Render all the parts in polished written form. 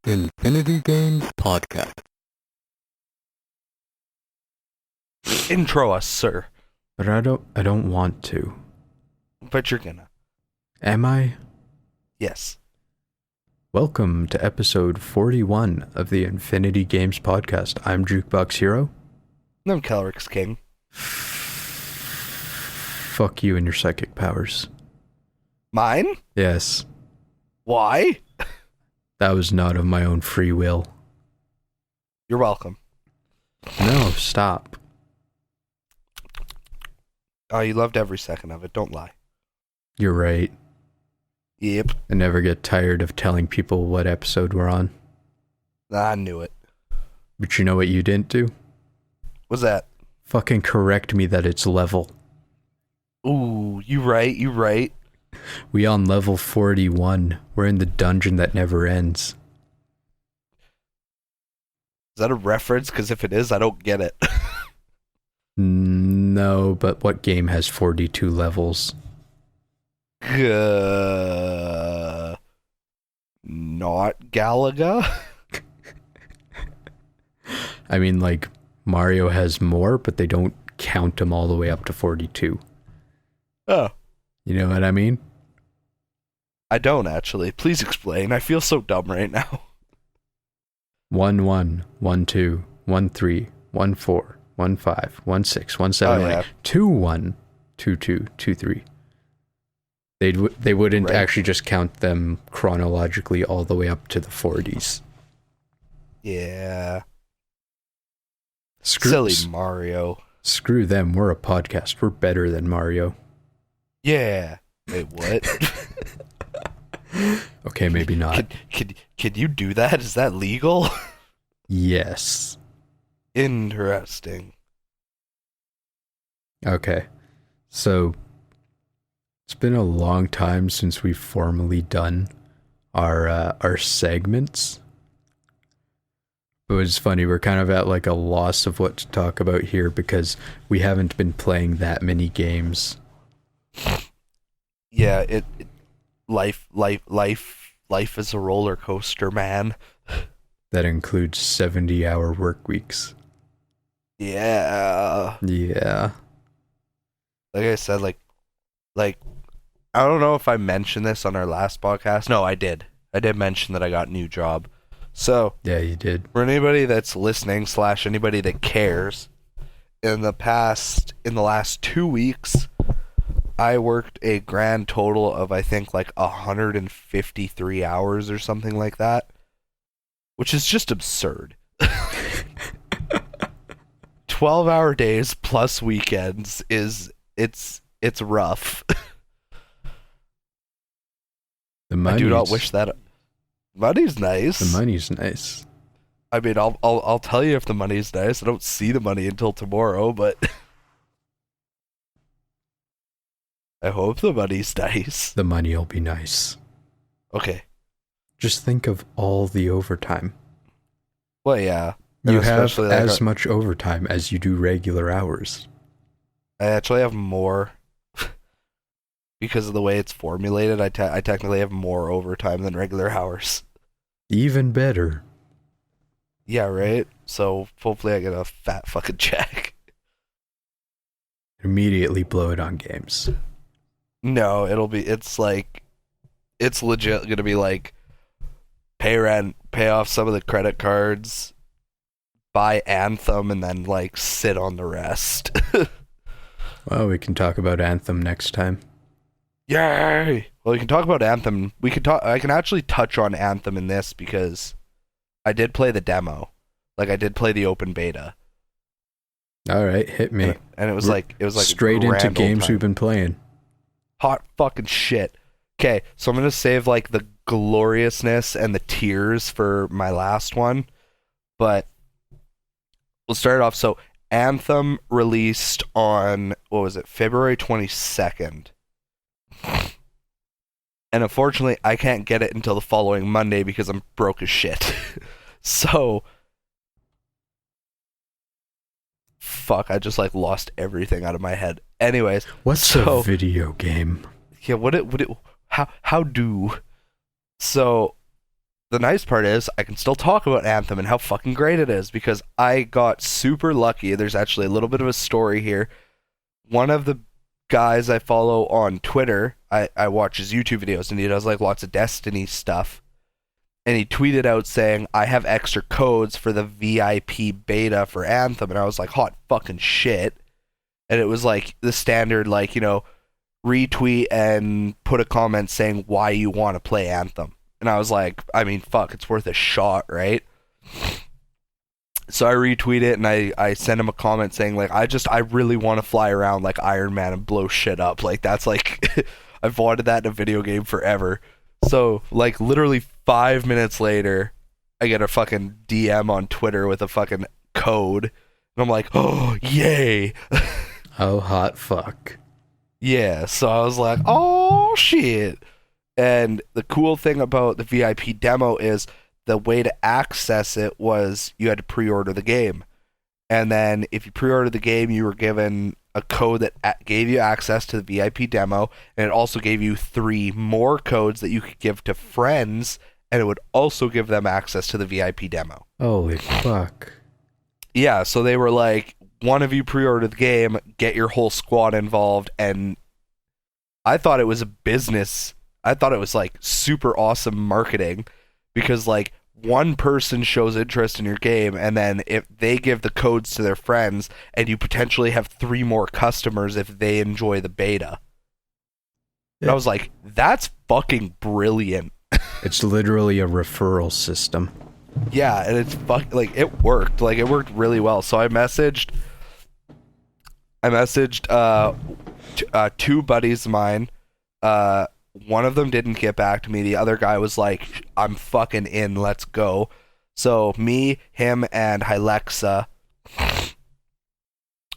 Infinity Games Podcast. Intro us, sir. But I don't want to. But you're gonna. Am I? Yes. Welcome to episode 41 of the Infinity Games Podcast. I'm Jukeboxhero. I'm KelryxsKing. Fuck you and your psychic powers. Mine? Yes. Why? That was not of my own free will. You're welcome. No, stop. Oh, you loved every second of it. Don't lie. You're right. Yep. I never get tired of telling people what episode we're on. I knew it. But you know what you didn't do? What's that? Fucking correct me that it's level. Ooh, you right. We on level 41. We're in the dungeon that never ends. Is that a reference? Because if it is, I don't get it. No, but what game has 42 levels? Not Galaga? I mean, like, Mario has more, but they don't count them all the way up to 42. Oh. You know what I mean? I don't, actually. Please explain. I feel so dumb right now. 1 1, 1 2, 1 3, 1 4, 1 5, 1 6, 1 7, Oh, yeah. 2 1, 2 2, 2 3. They wouldn't Right. actually just count them chronologically all the way up to the 40s. Yeah. Screw, Silly Mario. screw them. We're a podcast. We're better than Mario. Yeah. Wait, what? Okay, maybe not. Can you do that? Is that legal? Yes. Interesting. Okay. So it's been a long time since we've formally done our segments. But it's funny, we're kind of at like a loss of what to talk about here because we haven't been playing that many games. Yeah, life is a roller coaster, man. That includes 70-hour work weeks. Yeah. Yeah. Like I said, like I don't know if I mentioned this on our last podcast. No, I did. I did mention that I got a new job. So, Yeah, you did. for anybody that's listening / anybody that cares, in the last 2 weeks, I worked a grand total of, I think, like 153 hours or something like that, which is just absurd. 12-hour days plus weekends it's rough. The I money's, do not wish that. Money's nice. The money's nice. I mean, I'll tell you if the money's nice. I don't see the money until tomorrow, but I hope the money's nice. The money'll be nice. Okay. Just think of all the overtime. Well, yeah. And You have especially, like, as much overtime as you do regular hours. I actually have more because of the way it's formulated. I technically have more overtime than regular hours. Even better. Yeah, right? So hopefully I get a fat fucking check. Immediately blow it on games. No, it's legit gonna be like pay rent, pay off some of the credit cards, buy Anthem, and then like sit on the rest. Well, we can talk about Anthem next time. Yay! Well, we can talk about Anthem. I can actually touch on Anthem in this because I did play the demo. Like I did play the open beta. All right, hit me. And it was like Straight a into grand old games time. we've been playing. Hot fucking shit. Okay, so I'm gonna save like the gloriousness and the tears for my last one, but we'll start it off. So Anthem released on February 22nd, and unfortunately I can't get it until the following Monday because I'm broke as shit. So fuck, I just like lost everything out of my head. Anyways, What's a video game? yeah, how do? So the nice part is I can still talk about Anthem and how fucking great it is because I got super lucky. There's actually a little bit of a story here. One of the guys I follow on Twitter, I watch his YouTube videos and he does like lots of Destiny stuff. And he tweeted out saying, I have extra codes for the VIP beta for Anthem. And I was like, hot fucking shit. And it was like the standard, like, you know, retweet and put a comment saying why you want to play Anthem. And I was like, I mean, fuck, it's worth a shot, right? So I retweet it and I send him a comment saying, like, I really want to fly around like Iron Man and blow shit up. Like, that's like, I've wanted that in a video game forever. So, like, literally 5 minutes later, I get a fucking DM on Twitter with a fucking code. And I'm like, oh, yay. Oh, hot fuck. Yeah, so I was like, oh, shit. And the cool thing about the VIP demo is the way to access it was you had to pre-order the game. And then if you pre-ordered the game, you were given a code that gave you access to the VIP demo, and it also gave you 3 more codes that you could give to friends, and it would also give them access to the VIP demo. Holy fuck. Yeah, so they were like, one of you pre-ordered the game, get your whole squad involved, and I thought it was a business. I thought it was like super awesome marketing because like one person shows interest in your game and then if they give the codes to their friends and you potentially have 3 more customers if they enjoy the beta. Yeah. And I was like, that's fucking brilliant. It's literally a referral system. Yeah, and it's like it worked. Like it worked really well. So I messaged 2 buddies of mine. One of them didn't get back to me. The other guy was like, I'm fucking in, let's go. So me, him, and Hylexa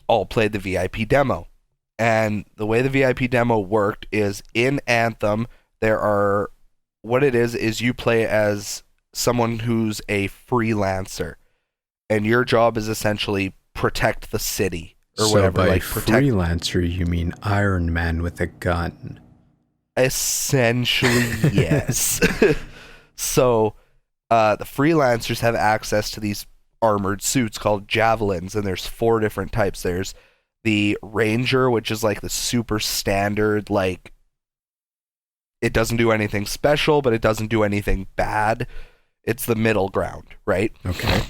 all played the VIP demo. And the way the VIP demo worked is in Anthem, what it is you play as someone who's a freelancer. And your job is essentially protect the city or so whatever. By like freelancer, you mean Iron Man with a gun. Essentially, yes. So, the freelancers have access to these armored suits called javelins, and there's 4 different types. There's the Ranger, which is like the super standard, like, it doesn't do anything special, but it doesn't do anything bad. It's the middle ground, right? Okay.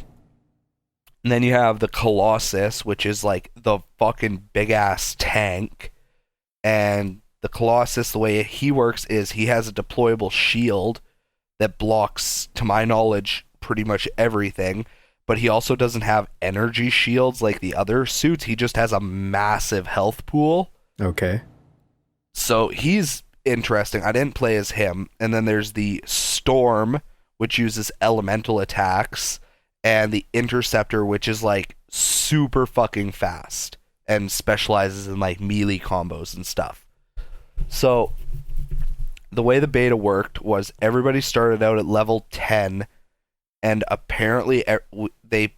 And then you have the Colossus, which is like the fucking big-ass tank, and the Colossus, the way he works is he has a deployable shield that blocks, to my knowledge, pretty much everything, but he also doesn't have energy shields like the other suits. He just has a massive health pool. Okay. So he's interesting. I didn't play as him. And then there's the Storm, which uses elemental attacks, and the Interceptor, which is like super fucking fast and specializes in like melee combos and stuff. So, the way the beta worked was everybody started out at level 10, and apparently they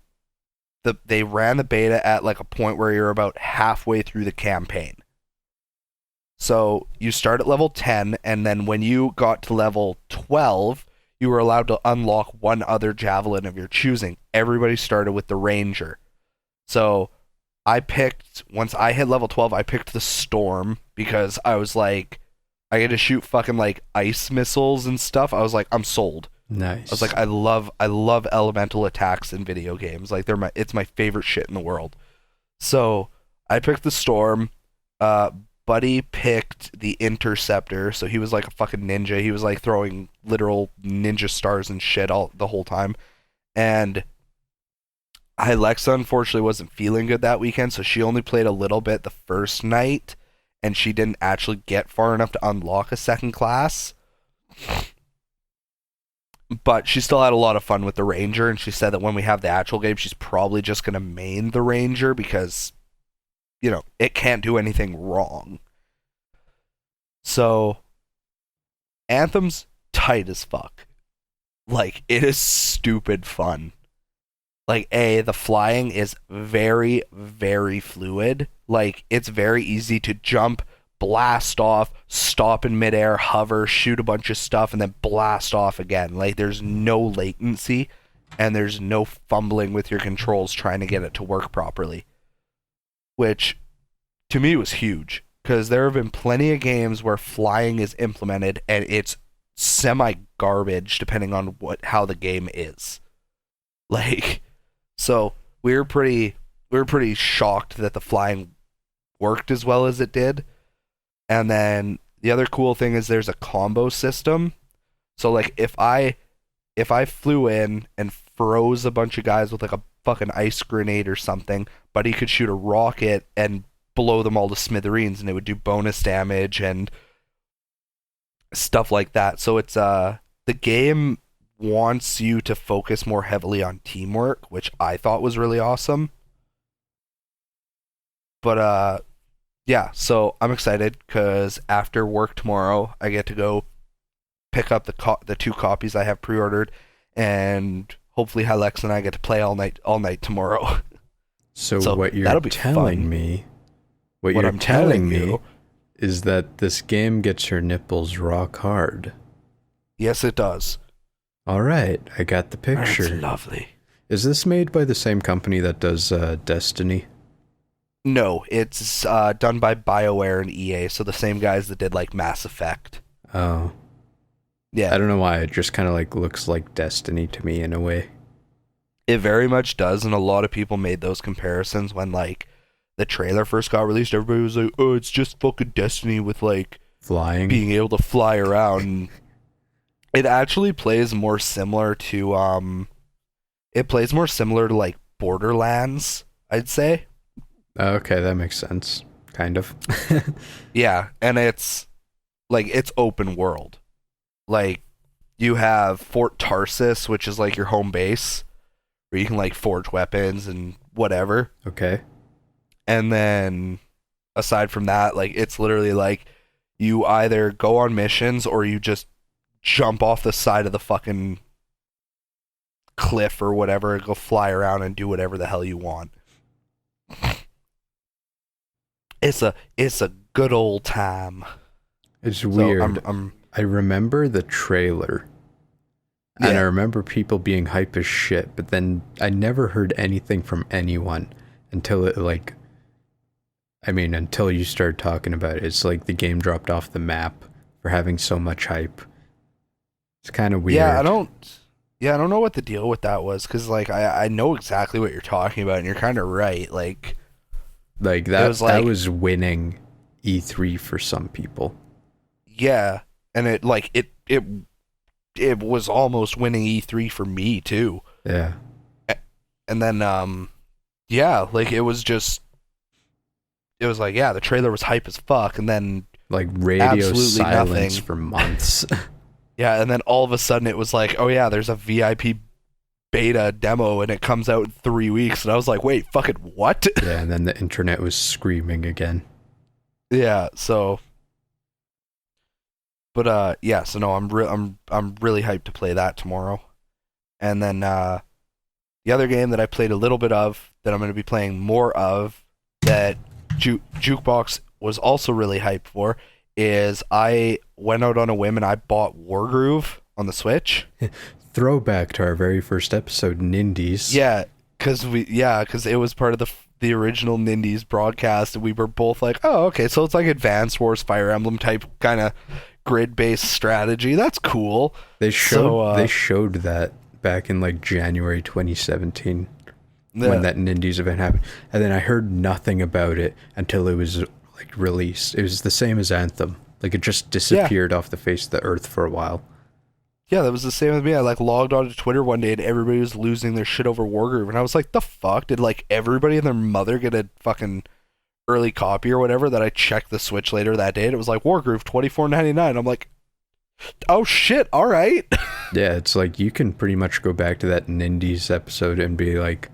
ran the beta at like a point where you're about halfway through the campaign. So, you start at level 10, and then when you got to level 12, you were allowed to unlock one other javelin of your choosing. Everybody started with the Ranger. So, once I hit level 12, I picked the Storm because I was like, I get to shoot fucking like ice missiles and stuff. I was like, I'm sold. Nice. I was like, I love elemental attacks in video games. Like it's my favorite shit in the world. So I picked the Storm. Buddy picked the Interceptor. So he was like a fucking ninja. He was like throwing literal ninja stars and shit the whole time. And Hylexa unfortunately wasn't feeling good that weekend, so she only played a little bit the first night, and she didn't actually get far enough to unlock a second class. But she still had a lot of fun with the Ranger, and she said that when we have the actual game, she's probably just going to main the Ranger because, you know, it can't do anything wrong. So, Anthem's tight as fuck. Like, it is stupid fun. Like, the flying is very, very fluid. Like, it's very easy to jump, blast off, stop in midair, hover, shoot a bunch of stuff, and then blast off again. Like, there's no latency, and there's no fumbling with your controls trying to get it to work properly. Which, to me, was huge. Because there have been plenty of games where flying is implemented, and it's semi-garbage, depending on how the game is. Like, so, we were pretty shocked that the flying worked as well as it did. And then the other cool thing is there's a combo system. So like if I flew in and froze a bunch of guys with like a fucking ice grenade or something, but he could shoot a rocket and blow them all to smithereens, and it would do bonus damage and stuff like that. So it's the game wants you to focus more heavily on teamwork, which I thought was really awesome. But yeah, so I'm excited because after work tomorrow, I get to go pick up the 2 copies I have pre-ordered, and hopefully Hylex and I get to play all night tomorrow. So what you're telling me, what you're telling me is that this game gets your nipples rock hard. Yes, it does. All right, I got the picture. It's lovely. Is this made by the same company that does Destiny? No, it's done by BioWare and EA, so the same guys that did like Mass Effect. Oh. Yeah. I don't know why, it just kind of like looks like Destiny to me in a way. It very much does, and a lot of people made those comparisons when like the trailer first got released. Everybody was like, "Oh, it's just fucking Destiny with like flying, being able to fly around." It actually plays more similar to like Borderlands, I'd say. Okay, that makes sense. Kind of. Yeah, and it's open world. Like, you have Fort Tarsus, which is like your home base, where you can like forge weapons and whatever. Okay. And then aside from that, like, it's literally like you either go on missions or you just jump off the side of the fucking cliff or whatever and go fly around and do whatever the hell you want. It's a good old time. It's weird. So I remember the trailer. And I remember people being hype as shit, but then I never heard anything from anyone until until you started talking about it. It's like the game dropped off the map for having so much hype. It's kind of weird. Yeah, I don't know what the deal with that was, because like I know exactly what you're talking about, and you're kind of right. Like that was winning E3 for some people. Yeah, and it was almost winning E3 for me too. Yeah. And then like it was like, yeah, the trailer was hype as fuck, and then like radio silence nothing for months. Yeah, and then all of a sudden it was like, oh yeah, there's a VIP beta demo and it comes out in 3 weeks, and I was like, wait, fucking what? Yeah, and then the internet was screaming again. Yeah, so but yeah, so no, I'm really hyped to play that tomorrow. And then the other game that I played a little bit of that I'm going to be playing more of that Jukebox was also really hyped for is I went out on a whim and I bought Wargroove on the Switch. Throwback to our very first episode, Nindies. Yeah, because it was part of the original Nindies broadcast, and we were both like, oh, okay, so it's like Advance Wars Fire Emblem type kind of grid-based strategy. That's cool. They showed that back in like January 2017 when that Nindies event happened, and then I heard nothing about it until it was like released. It was the same as Anthem. Like, it just disappeared off the face of the earth for a while. Yeah, that was the same with me. I like logged onto Twitter one day and everybody was losing their shit over Wargroove, and I was like, the fuck? Did like everybody and their mother get a fucking early copy or whatever? That I checked the Switch later that day and it was like Wargroove $24.99. I'm like, oh shit, all right. Yeah, it's like you can pretty much go back to that Nindies episode and be like,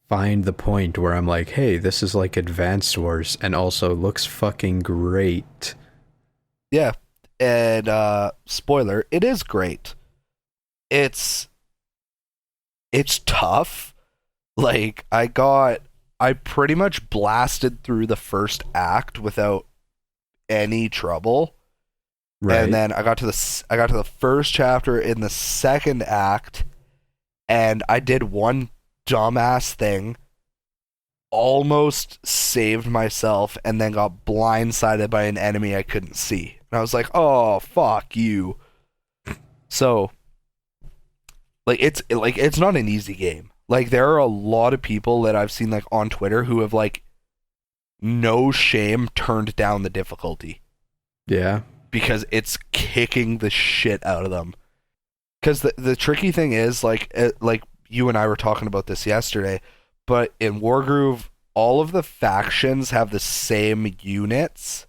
find the point where I'm like, hey, this is like Advance Wars and also looks fucking great. Yeah. And spoiler, it is great. It's tough. Like, I pretty much blasted through the first act without any trouble. Right. And then I got to the first chapter in the second act, and I did one dumbass thing, almost saved myself, and then got blindsided by an enemy I couldn't see. And I was like, "Oh, fuck you." So, it's not an easy game. Like, there are a lot of people that I've seen, like, on Twitter who have, like, no shame turned down the difficulty. Yeah. Because it's kicking the shit out of them. Because the tricky thing is, like you and I were talking about this yesterday, but in Wargroove, all of the factions have the same units.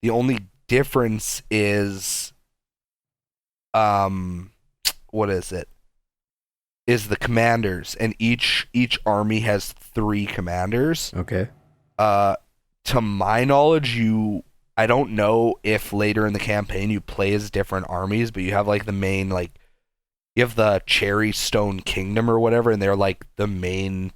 The only difference is, what is it? Is the commanders, and each army has 3 commanders. Okay. To my knowledge, I don't know if later in the campaign you play as different armies, but you have like the main, like, you have the Cherry Stone Kingdom or whatever, and they're like the main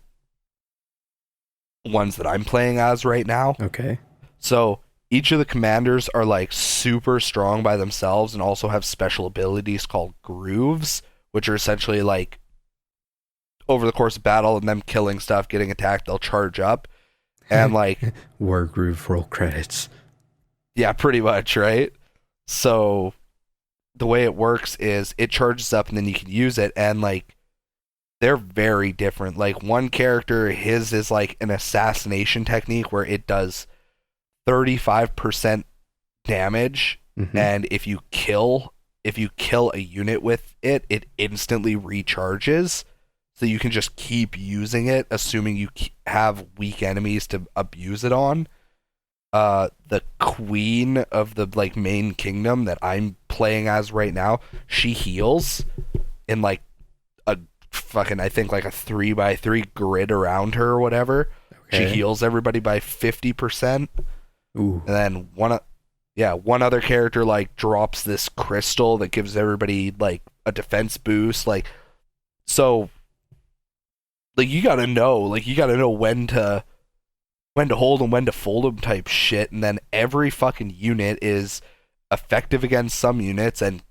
ones that I'm playing as right now. Okay. So each of the commanders are like super strong by themselves and also have special abilities called grooves, which are essentially like over the course of battle and them killing stuff, getting attacked, they'll charge up. And like Wargroove roll credits. Yeah, pretty much, right? So the way it works is it charges up and then you can use it, and like they're very different. Like one character, his is like an assassination technique where it does 35% damage, and if you kill a unit with it, it instantly recharges. So you can just keep using it, assuming you have weak enemies to abuse it on. The queen of the like main kingdom that I'm playing as right now, she heals in like a fucking, I think like a 3x3 grid around her or whatever. Okay. She heals everybody by 50%. Ooh. And then one other character like drops this crystal that gives everybody like a defense boost. Like, so like you gotta know when to hold and when to fold them type shit, and then every fucking unit is effective against some units and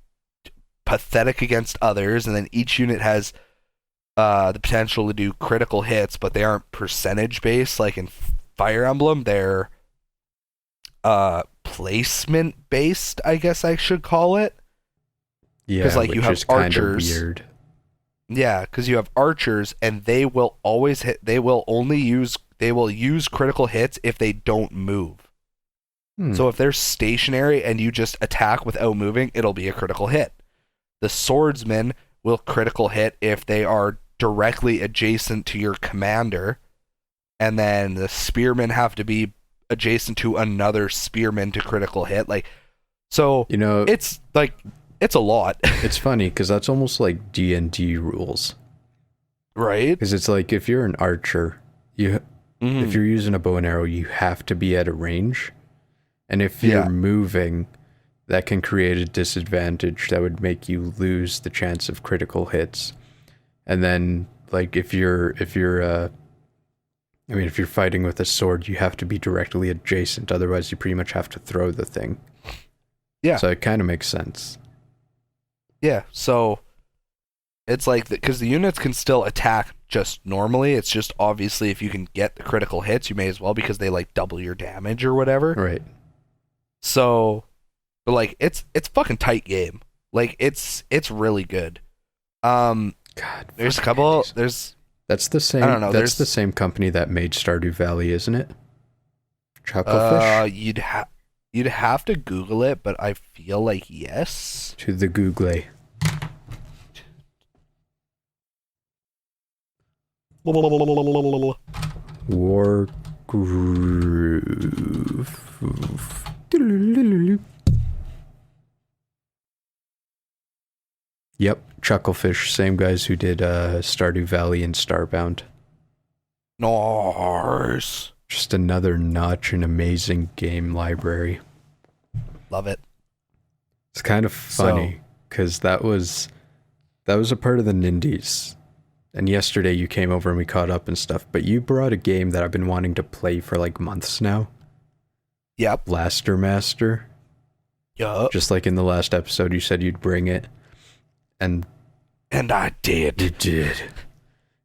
pathetic against others, and then each unit has the potential to do critical hits, but they aren't percentage based like in Fire Emblem. They're placement based, I guess I should call it. Yeah, because like you have archers. Weird. Yeah, because you have archers, and they will always hit. They will use critical hits if they don't move. So if they're stationary and you just attack without moving, it'll be a critical hit. The swordsman will critical hit if they are directly adjacent to your commander, and then the spearmen have to be adjacent to another spearman to critical hit. Like, so it's like it's a lot. It's funny because that's almost like D&D rules, right? Because it's like if you're an archer, if you're using a bow and arrow, you have to be at a range. And if you're moving, that can create a disadvantage that would make you lose the chance of critical hits. And then, like, if you're fighting with a sword, you have to be directly adjacent. Otherwise, you pretty much have to throw the thing. Yeah. So it kind of makes sense. Yeah. So it's like, because the units can still attack just normally. It's just obviously if you can get the critical hits, you may as well, because they like double your damage or whatever. Right. So, but like it's fucking tight game. Like it's really good. God, there's a couple. That's the same. I don't know. That's the same company that made Stardew Valley, isn't it? Chucklefish. You'd have to Google it, but I feel like yes. To the Google. War Groove. Yep, Chucklefish, same guys who did Stardew Valley and Starbound. Nice. Just another notch in amazing game library. Love it. It's kind of funny because that was a part of the Nindies. And yesterday you came over and we caught up and stuff, but you brought a game that I've been wanting to play for like months now. Yep. Blaster Master. Yup. Just like in the last episode, you said you'd bring it. And I did. You did.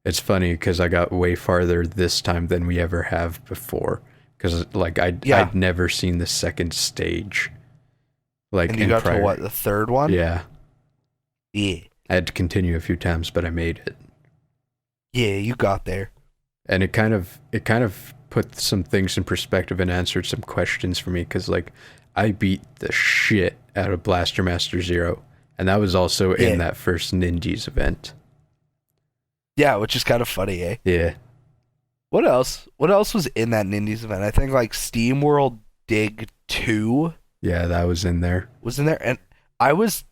It's funny because I got way farther this time than we ever have before. Because, like, I'd never seen the second stage. Like, and you got to what, the third one? Yeah. Yeah. I had to continue a few times, but I made it. Yeah, you got there. And it kind of put some things in perspective and answered some questions for me. Because, like, I beat the shit out of Blaster Master Zero. And that was also in that first Nindies event. Yeah, which is kind of funny, eh? Yeah. What else? What else was in that Nindies event? I think like Steam World Dig 2. Yeah, that was in there. Was in there, and I was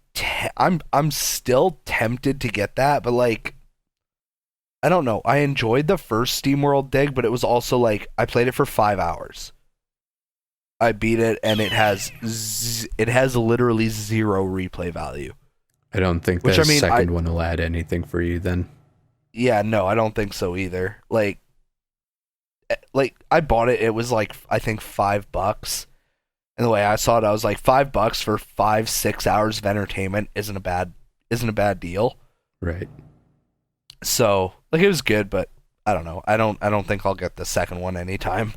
I'm still tempted to get that, but like I don't know. I enjoyed the first Steam World Dig, but it was also like I played it for 5 hours. I beat it, and it has literally zero replay value. I don't think the second one will add anything for you then. Yeah, no, I don't think so either. Like I bought it. It was like I think $5, and the way I saw it, I was like $5 for 5-6 hours of entertainment isn't a bad deal. Right. So like it was good, but I don't know. I don't think I'll get the second one anytime.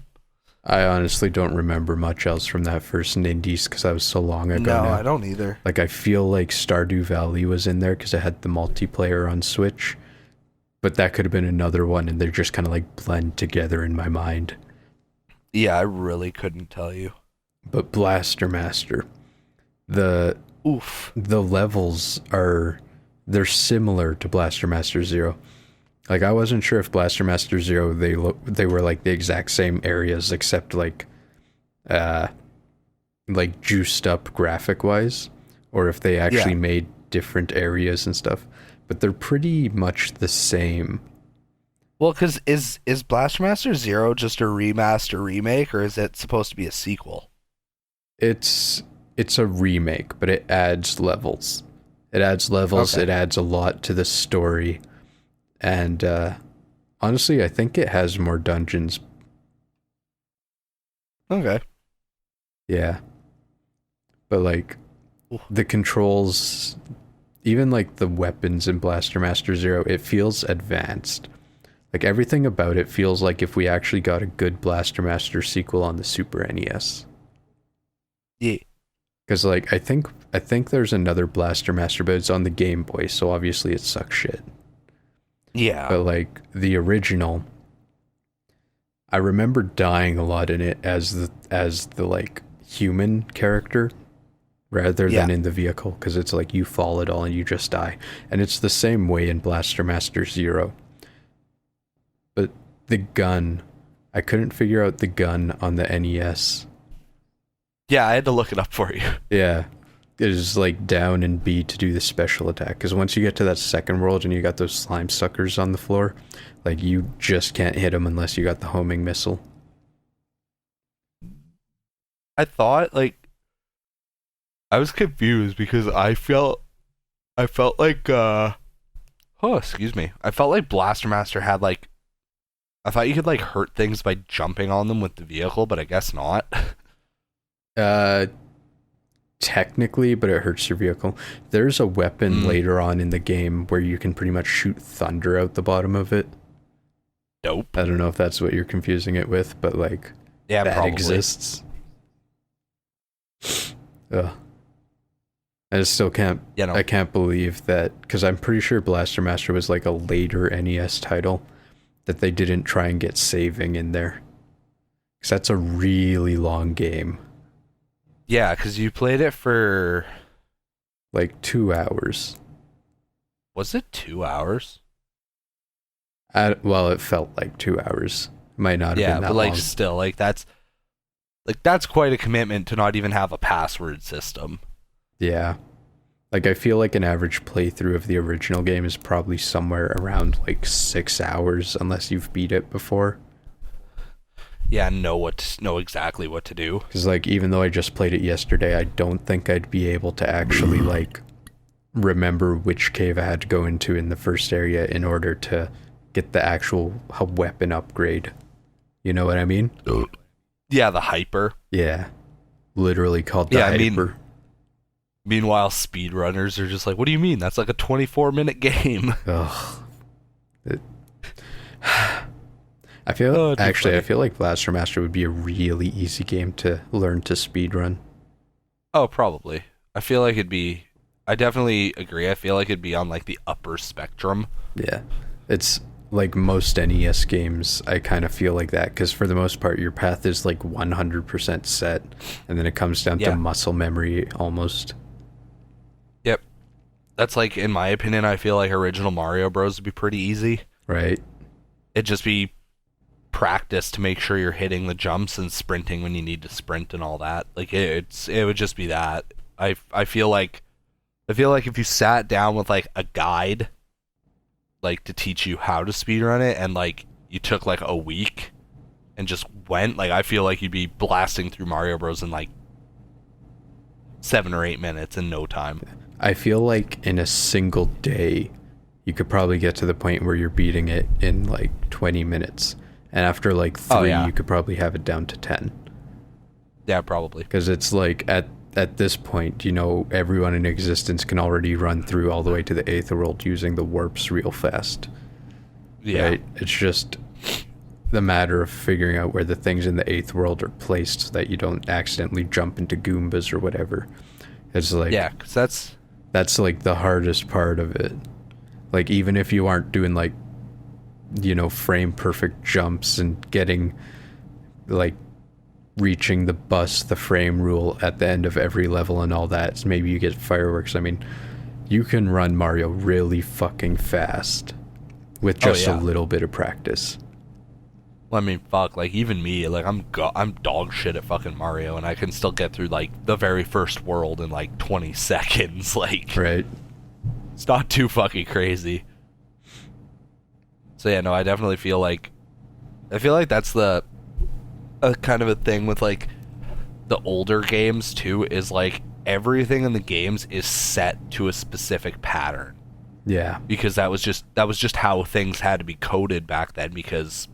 I honestly don't remember much else from that first Nindies because that was so long ago. No, now. I don't either. Like I feel like Stardew Valley was in there because it had the multiplayer on Switch. But that could have been another one, and they're just kind of like blend together in my mind. Yeah, I really couldn't tell you. But Blaster Master, the levels they're similar to Blaster Master Zero. Like I wasn't sure if Blaster Master Zero they were like the exact same areas except like juiced up graphic wise, or if they actually made different areas and stuff. But they're pretty much the same. Well, because is Blaster Master Zero just a remaster remake, or is it supposed to be a sequel? It's a remake, but it adds levels. It adds levels. Okay. It adds a lot to the story, and honestly, I think it has more dungeons. Okay. Yeah, but like the controls. Even like the weapons in Blaster Master Zero, it feels advanced. Like everything about it feels like if we actually got a good Blaster Master sequel on the Super NES. Yeah. Because like I think there's another Blaster Master, but it's on the Game Boy, so obviously it sucks shit. Yeah. But like the original, I remember dying a lot in it as the like human character. Rather than in the vehicle, because it's like you fall at all and you just die. And it's the same way in Blaster Master Zero. But the gun, I couldn't figure out the gun on the NES. Yeah, I had to look it up for you. Yeah, it is like down and B to do the special attack. Because once you get to that second world and you got those slime suckers on the floor, like you just can't hit them unless you got the homing missile. I thought like I was confused because I felt like excuse me. I felt like Blaster Master had like I thought you could like hurt things by jumping on them with the vehicle, but I guess not. Technically, but it hurts your vehicle. There's a weapon later on in the game where you can pretty much shoot thunder out the bottom of it. Dope. I don't know if that's what you're confusing it with, but like that probably exists. Ugh. I just still can't. I can't believe that because I'm pretty sure Blaster Master was like a later NES title that they didn't try and get saving in there. Because that's a really long game. Yeah, because you played it for like 2 hours. Was it 2 hours? Well, it felt like 2 hours. Might not have been that but like long. Still, like that's quite a commitment to not even have a password system. Yeah. Like, I feel like an average playthrough of the original game is probably somewhere around, like, 6 hours, unless you've beat it before. Yeah, know exactly what to do. Because, like, even though I just played it yesterday, I don't think I'd be able to actually, like, remember which cave I had to go into in the first area in order to get the actual weapon upgrade. You know what I mean? Yeah, the hyper. Yeah. Literally called the hyper. Meanwhile, speedrunners are just like, what do you mean? That's like a 24-minute game. Ugh. I feel like Blaster Master would be a really easy game to learn to speedrun. Oh, probably. I definitely agree. I feel like it'd be on like the upper spectrum. Yeah. It's like most NES games, I kind of feel like that, because for the most part, your path is like 100% set, and then it comes down to muscle memory almost. Yep. That's like, in my opinion, I feel like original Mario Bros. Would be pretty easy. Right. It'd just be practice to make sure you're hitting the jumps and sprinting when you need to sprint and all that. Like, it would just be that. I feel like if you sat down with like a guide, like to teach you how to speedrun it, and like you took like a week and just went, like, I feel like you'd be blasting through Mario Bros. In like 7 or 8 minutes in no time. I feel like in a single day, you could probably get to the point where you're beating it in like 20 minutes. And after like 3, you could probably have it down to 10. Yeah, probably. Because it's like, at this point, you know, everyone in existence can already run through all the way to the 8th world using the warps real fast. Yeah. Right? It's just the matter of figuring out where the things in the 8th world are placed so that you don't accidentally jump into Goombas or whatever. It's like... Yeah, because that's like the hardest part of it. Like, even if you aren't doing like, you know, frame perfect jumps and getting like reaching the frame rule at the end of every level and all that, so maybe you get fireworks. I mean, you can run Mario really fucking fast with just a little bit of practice. Well, I mean, fuck, like, even me, like, I'm dog shit at fucking Mario, and I can still get through like the very first world in like 20 seconds. Like, right. It's not too fucking crazy. So yeah, no, I definitely feel like that's the kind of a thing with like the older games too, is like everything in the games is set to a specific pattern. Yeah. Because that was just how things had to be coded back then, because,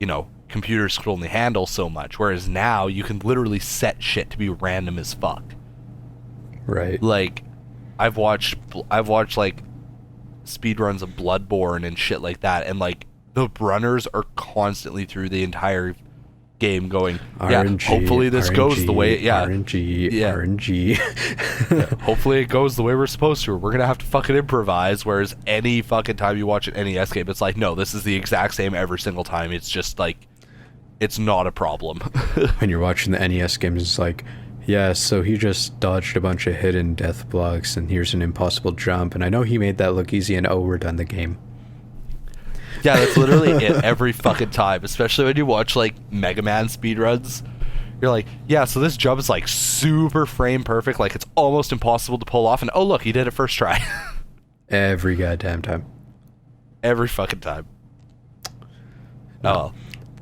you know, computers could only handle so much, whereas now you can literally set shit to be random as fuck. Right. Like, I've watched like speedruns of Bloodborne and shit like that, and like the runners are constantly through the entire game going, RNG, hopefully this goes the way, RNG. Hopefully it goes the way we're supposed to. We're gonna have to fucking improvise. Whereas any fucking time you watch an NES game, it's like, no, this is the exact same every single time. It's just like, it's not a problem. When you're watching the NES games, it's like, yeah, so he just dodged a bunch of hidden death blocks, and here's an impossible jump, and I know he made that look easy, and oh, we're done the game. Yeah, that's literally it every fucking time, especially when you watch like Mega Man speedruns. You're like, yeah, so this jump is like super frame perfect, like it's almost impossible to pull off, and oh look, he did it first try. Every goddamn time. Every fucking time. Oh.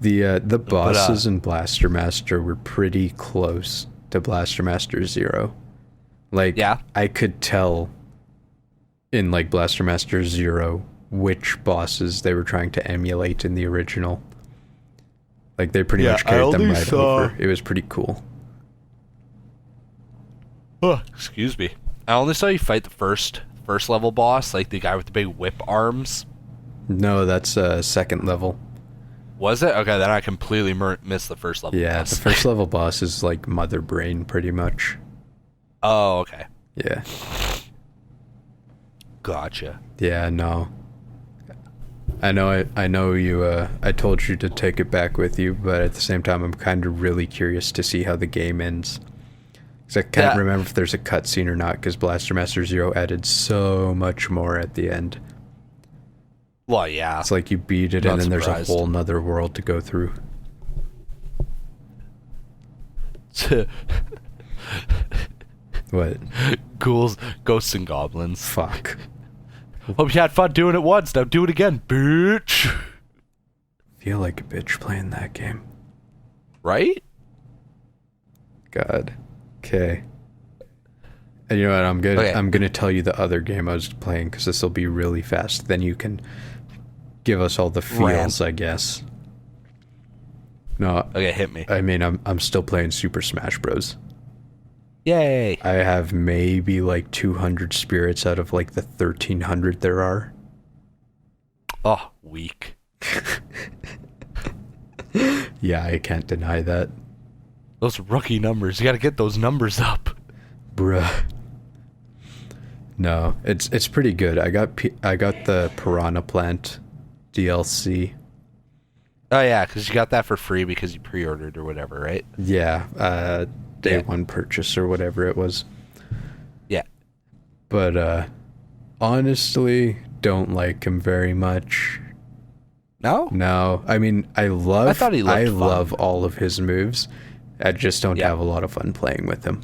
The bosses in Blaster Master were pretty close to Blaster Master 0. Like, yeah. I could tell in like Blaster Master 0 which bosses they were trying to emulate in the original. Like, they pretty much carried them right over. It was pretty cool. Oh, excuse me. I only saw you fight the first level boss, like the guy with the big whip arms. No, that's second level. Was it? Okay, then I completely missed the first level boss. Yeah, the first level boss is like Mother Brain, pretty much. Oh, okay. Yeah. Gotcha. Yeah, no. I know you, I told you to take it back with you, but at the same time, I'm kind of really curious to see how the game ends. Because I can't remember if there's a cutscene or not, because Blaster Master 0 added so much more at the end. Well, yeah. It's like you beat it, and then there's a whole nother world to go through. What? Ghouls, ghosts, and goblins. Fuck. Hope you had fun doing it once. Now do it again, bitch. Feel like a bitch playing that game. Right? God. Okay. And you know what? I'm gonna tell you the other game I was playing, because this will be really fast. Then you can give us all the feels, I guess. No. Okay, hit me. I mean, I'm still playing Super Smash Bros. Yay! I have maybe like 200 spirits out of like the 1,300 there are. Oh, weak. Yeah, I can't deny that. Those rookie numbers. You gotta get those numbers up. Bruh. No, it's pretty good. I got the Piranha Plant DLC. Oh yeah, because you got that for free because you pre-ordered or whatever, right? Yeah, day one purchase or whatever it was. Yeah. But honestly, don't like him very much. No? No, I mean I thought he looked fun. love all of his moves. I just don't Yeah. have a lot of fun playing with him.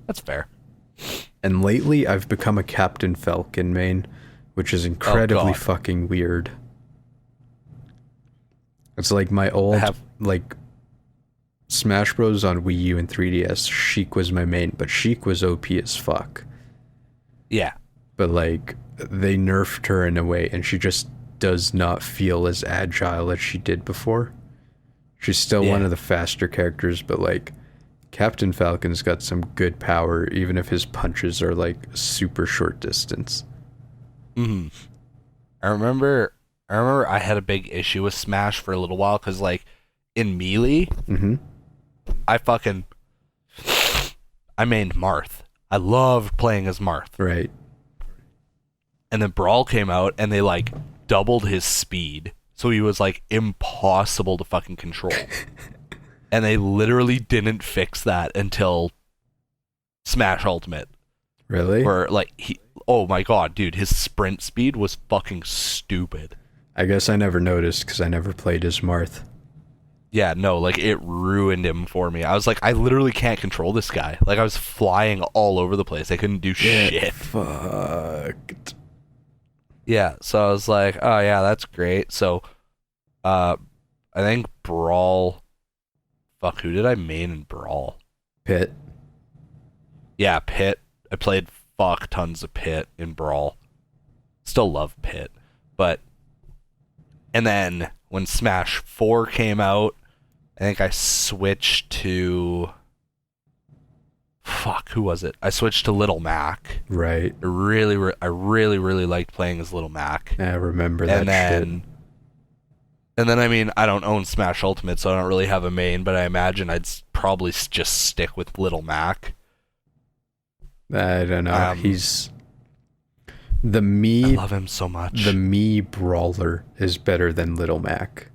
That's fair. And lately, I've become a Captain Falcon main, which is incredibly fucking weird. It's like my old, like, Smash Bros. On Wii U and 3DS, Sheik was my main, but Sheik was OP as fuck. Yeah. But, like, they nerfed her in a way, and she just does not feel as agile as she did before. She's still one of the faster characters, but, like, Captain Falcon's got some good power, even if his punches are like super short distance. Mm-hmm. I remember I had a big issue with Smash for a little while because, like, in Melee, I mained Marth. I loved playing as Marth. Right. And then Brawl came out and they, like, doubled his speed. So he was, like, impossible to fucking control. And they literally didn't fix that until Smash Ultimate. Really? Where, like, oh my god, dude, his sprint speed was fucking stupid. I guess I never noticed because I never played as Marth. Yeah, no, like, it ruined him for me. I was like, I literally can't control this guy. Like, I was flying all over the place. I couldn't do shit. Fucked. Yeah, so I was like, oh yeah, that's great. So, I think Brawl... Fuck, who did I main in Brawl? Pit. Yeah, Pit. I played fuck tons of Pit in Brawl. Still love Pit. But... And then, when Smash 4 came out, I think I switched to... Fuck, who was it? I switched to Little Mac. Right. I really liked playing as Little Mac. I remember that shit. And then, I mean, I don't own Smash Ultimate, so I don't really have a main, but I imagine I'd probably just stick with Little Mac. I don't know. He's... The Mii... I love him so much. The Mii Brawler is better than Little Mac.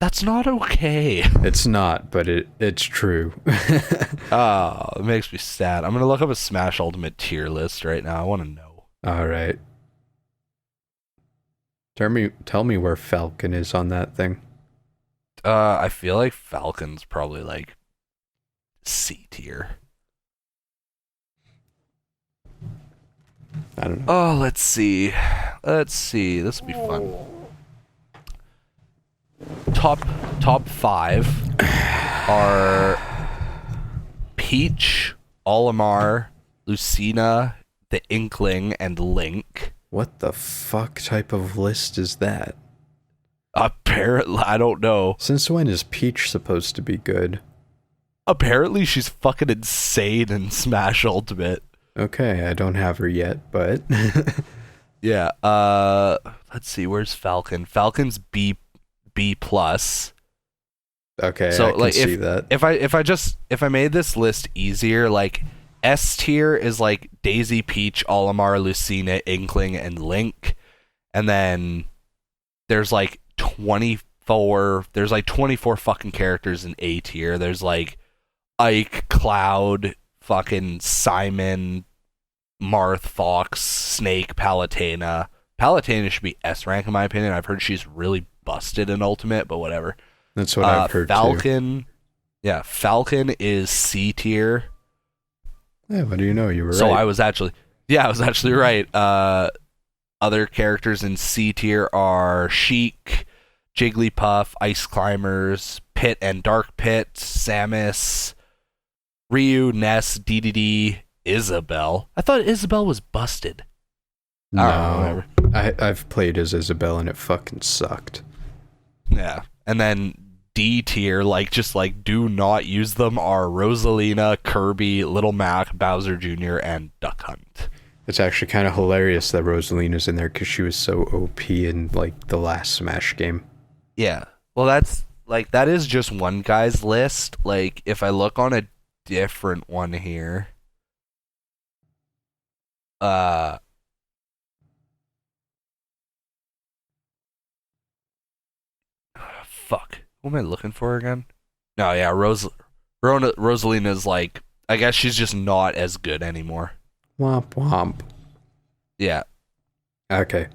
That's not okay. It's not, but it's true. Oh, it makes me sad. I'm going to look up a Smash Ultimate tier list right now. I want to know. Alright. Tell me where Falcon is on that thing. I feel like Falcon's probably like C tier. I don't know. Oh, let's see. This will be fun. Top 5 are Peach, Olimar, Lucina, the Inkling, and Link. What the fuck type of list is that? Apparently, I don't know. Since when is Peach supposed to be good? Apparently, she's fucking insane in Smash Ultimate. Okay, I don't have her yet, but... Yeah, let's see, where's Falcon? Falcon's B+. Okay, so, I can like, see that. If I made this list easier, like, S tier is like Daisy, Peach, Olimar, Lucina, Inkling, and Link. And then there's like 24 fucking characters in A tier. There's like Ike, Cloud, fucking Simon, Marth, Fox, Snake, Palutena. Palutena should be S rank in my opinion. I've heard she's really busted in Ultimate, but whatever. That's what I've heard Falcon, too. Yeah, Falcon is C tier. Yeah, what do you know? You were right. So I was actually right. Other characters in C tier are Sheik, Jigglypuff, Ice Climbers, Pit and Dark Pit, Samus, Ryu, Ness, DDD, Isabelle. I thought Isabelle was busted. No, I've played as Isabelle and it fucking sucked. Yeah, and then D tier, like just like do not use them, are Rosalina, Kirby, Little Mac, Bowser Jr., and Duck Hunt. It's actually kind of hilarious that Rosalina's in there because she was so OP in like the last Smash game. Yeah. Well, that's like that is just one guy's list. Like if I look on a different one here, fuck. What am I looking for again? No, yeah, Rosalina's like, I guess she's just not as good anymore. Womp womp. Yeah. Okay.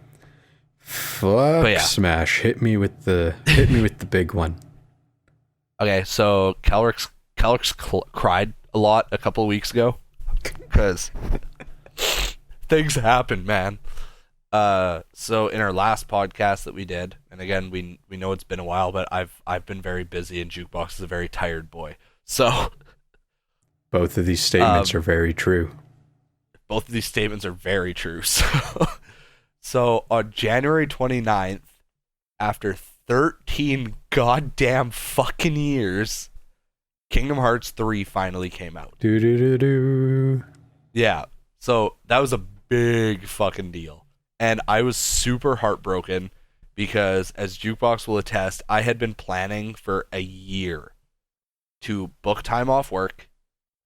Fuck yeah. Smash. Hit me with the big one. Okay, so Kelryx cried a lot a couple of weeks ago because things happened, man. So in our last podcast that we did, and again we know it's been a while, but I've been very busy, and Jukebox is a very tired boy. So both of these statements are very true. Both of these statements are very true. So on January 29th, after 13 goddamn fucking years, Kingdom Hearts 3 finally came out. Do. Yeah. So that was a big fucking deal. And I was super heartbroken because, as Jukebox will attest, I had been planning for a year to book time off work,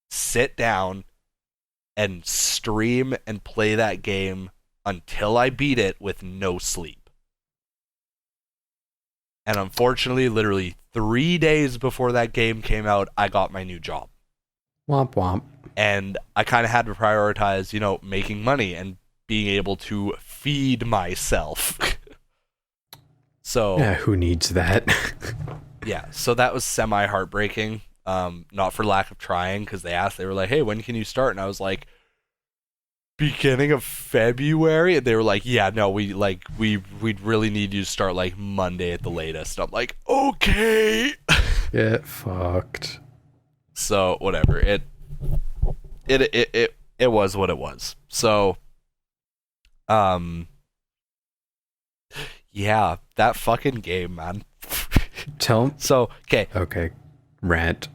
sit down, and stream and play that game until I beat it with no sleep. And unfortunately, literally 3 days before that game came out, I got my new job. Womp womp. And I kind of had to prioritize, making money and being able to feed myself. So yeah, who needs that? Yeah, so that was semi-heartbreaking. Not for lack of trying, because they were like, hey, when can you start? And I was like, beginning of February. And they were like, yeah, no, we'd really need you to start like Monday at the latest. I'm like, okay. Get fucked. So whatever. It was what it was. So yeah, that fucking game, man. So okay, rant.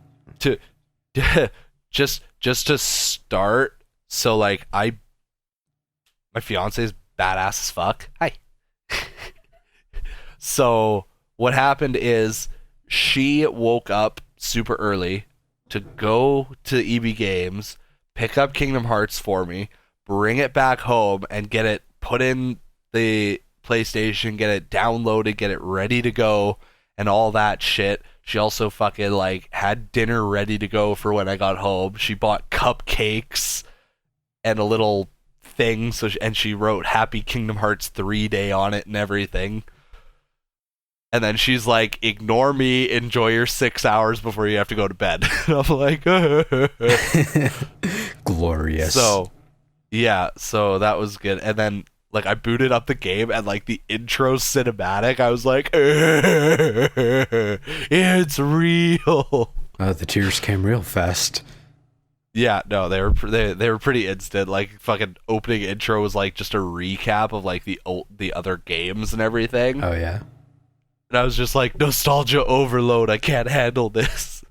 Just to start, so like my fiance is badass as fuck. Hi. So what happened is she woke up super early to go to EB Games, pick up Kingdom Hearts for me, bring it back home, and get it put in the PlayStation, get it downloaded, get it ready to go, and all that shit. She also fucking like had dinner ready to go for when I got home. She bought cupcakes and a little thing, and she wrote Happy Kingdom Hearts 3 Day on it and everything. And then she's like, ignore me, enjoy your 6 hours before you have to go to bed. And I'm like, glorious. So, yeah, so that was good. And then, like, I booted up the game, and, like, the intro cinematic, I was like, it's real. The tears came real fast. Yeah, no, they were pretty instant. Like, fucking opening intro was, like, just a recap of, like, the other games and everything. Oh, yeah? And I was just like, nostalgia overload, I can't handle this.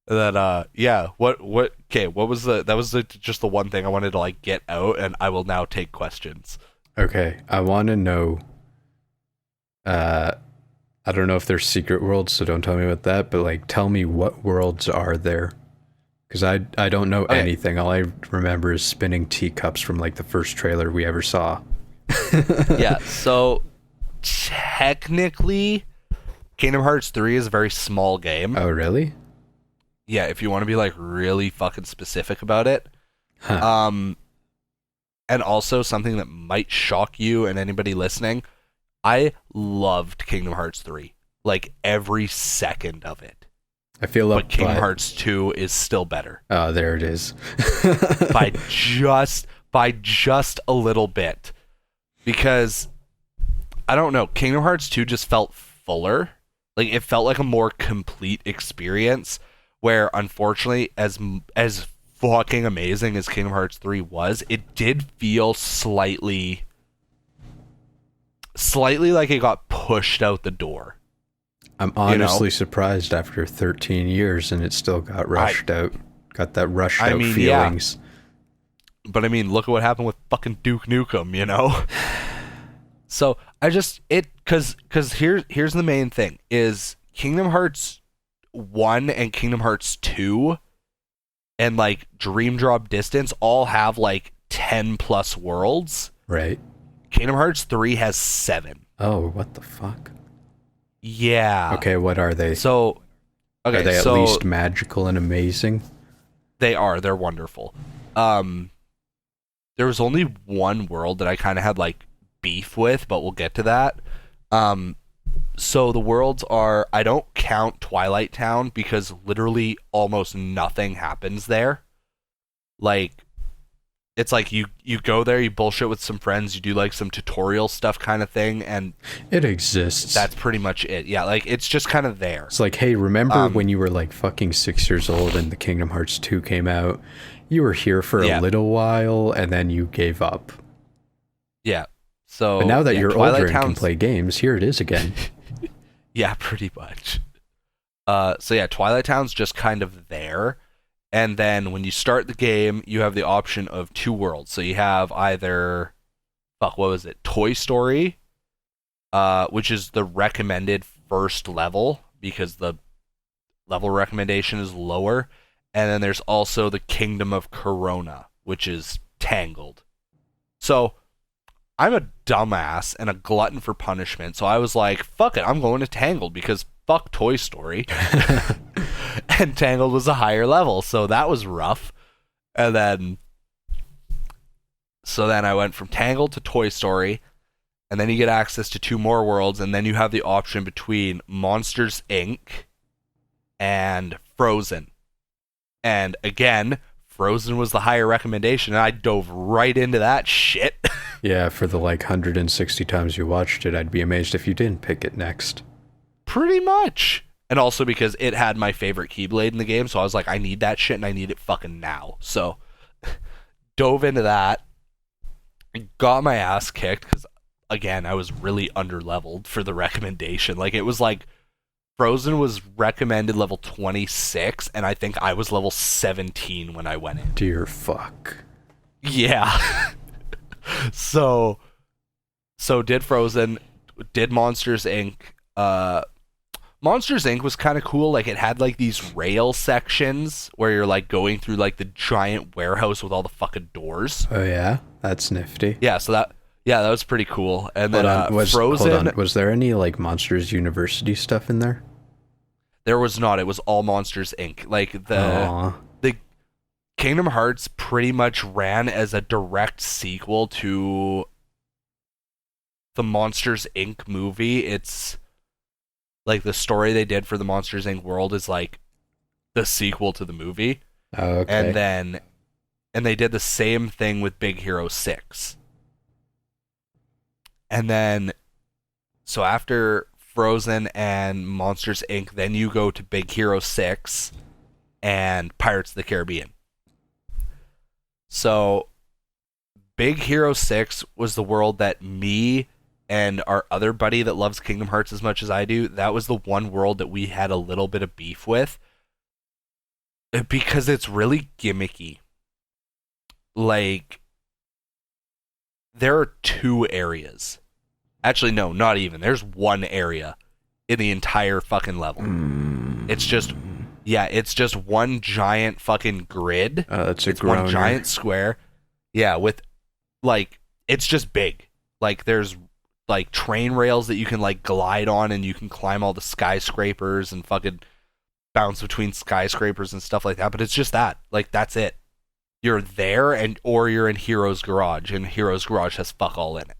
And then, yeah, what was just the one thing I wanted to, like, get out, and I will now take questions. Okay, I want to know, I don't know if there's secret worlds, so don't tell me about that, but, like, tell me what worlds are there? Because I don't know anything. All I remember is spinning teacups from, like, the first trailer we ever saw. Yeah, so technically, Kingdom Hearts 3 is a very small game. Oh, really? Yeah, if you want to be like really fucking specific about it. Huh. And also something that might shock you and anybody listening, I loved Kingdom Hearts 3. Like every second of it. I feel like Kingdom Hearts 2 is still better. Oh, there it is. by just a little bit. Because I don't know, Kingdom Hearts 2 just felt fuller. Like it felt like a more complete experience, where unfortunately as fucking amazing as Kingdom Hearts 3 was, it did feel slightly like it got pushed out the door. I'm honestly surprised after 13 years and it still got rushed out. Got that rushed out feelings. Yeah. But I mean, look at what happened with fucking Duke Nukem, you know? So because here's the main thing is Kingdom Hearts 1 and Kingdom Hearts 2 and like Dream Drop Distance all have like 10 plus worlds. Right. Kingdom Hearts 3 has 7. Oh, what the fuck? Yeah. Okay, what are they? So, okay, are they at least magical and amazing? They are. They're wonderful. There was only one world that I kind of had like beef with, but we'll get to that. So the worlds are, I don't count Twilight Town because literally almost nothing happens there. Like, it's like you go there, you bullshit with some friends, you do like some tutorial stuff kind of thing, and it exists. That's pretty much it. Yeah, like it's just kind of there. It's like, hey, remember when you were like fucking 6 years old and the Kingdom Hearts 2 came out? You were here for a little while and then you gave up. Yeah. So but now that you're Twilight older and can Town's... play games, here it is again. Yeah, pretty much. So yeah, Twilight Town's just kind of there. And then when you start the game, you have the option of 2 worlds. So you have either, Toy Story, which is the recommended first level because the level recommendation is lower. And then there's also the Kingdom of Corona, which is Tangled. So I'm a dumbass and a glutton for punishment. So I was like, fuck it, I'm going to Tangled because fuck Toy Story. And Tangled was a higher level, so that was rough. And then I went from Tangled to Toy Story, and then you get access to 2 more worlds, and then you have the option between Monsters, Inc. and Frozen. And again, Frozen was the higher recommendation, and I dove right into that shit. Yeah, for the like 160 times you watched it, I'd be amazed if you didn't pick it next. Pretty much. And also because it had my favorite Keyblade in the game, so I was like, I need that shit and I need it fucking now. So, dove into that, got my ass kicked, because, again, I was really underleveled for the recommendation. Like, it was like, Frozen was recommended level 26, and I think I was level 17 when I went in. Dear fuck. Yeah. So did Frozen, did Monsters, Inc., Monsters, Inc. was kind of cool. Like, it had, like, these rail sections where you're, like, going through, like, the giant warehouse with all the fucking doors. Oh, yeah? That's nifty. Yeah, so that was pretty cool. And then Frozen... Hold on. Was there any, like, Monsters University stuff in there? There was not. It was all Monsters, Inc. Like, the Kingdom Hearts pretty much ran as a direct sequel to the Monsters, Inc. movie. It's... like, the story they did for the Monsters, Inc. world is, like, the sequel to the movie. Oh, okay. And they did the same thing with Big Hero 6. And then, so after Frozen and Monsters, Inc., then you go to Big Hero 6 and Pirates of the Caribbean. So, Big Hero 6 was the world that me and our other buddy that loves Kingdom Hearts as much as I do, that was the one world that we had a little bit of beef with. Because it's really gimmicky. Like, there are 2 areas. Actually, no, not even. There's 1 area in the entire fucking level. It's just one giant fucking grid. That's a It's one giant square. Yeah, with, like, it's just big. Like, there's like train rails that you can like glide on, and you can climb all the skyscrapers and fucking bounce between skyscrapers and stuff like that. But it's just that, like, that's it. You're there, or you're in Hero's Garage, and Hero's Garage has fuck all in it,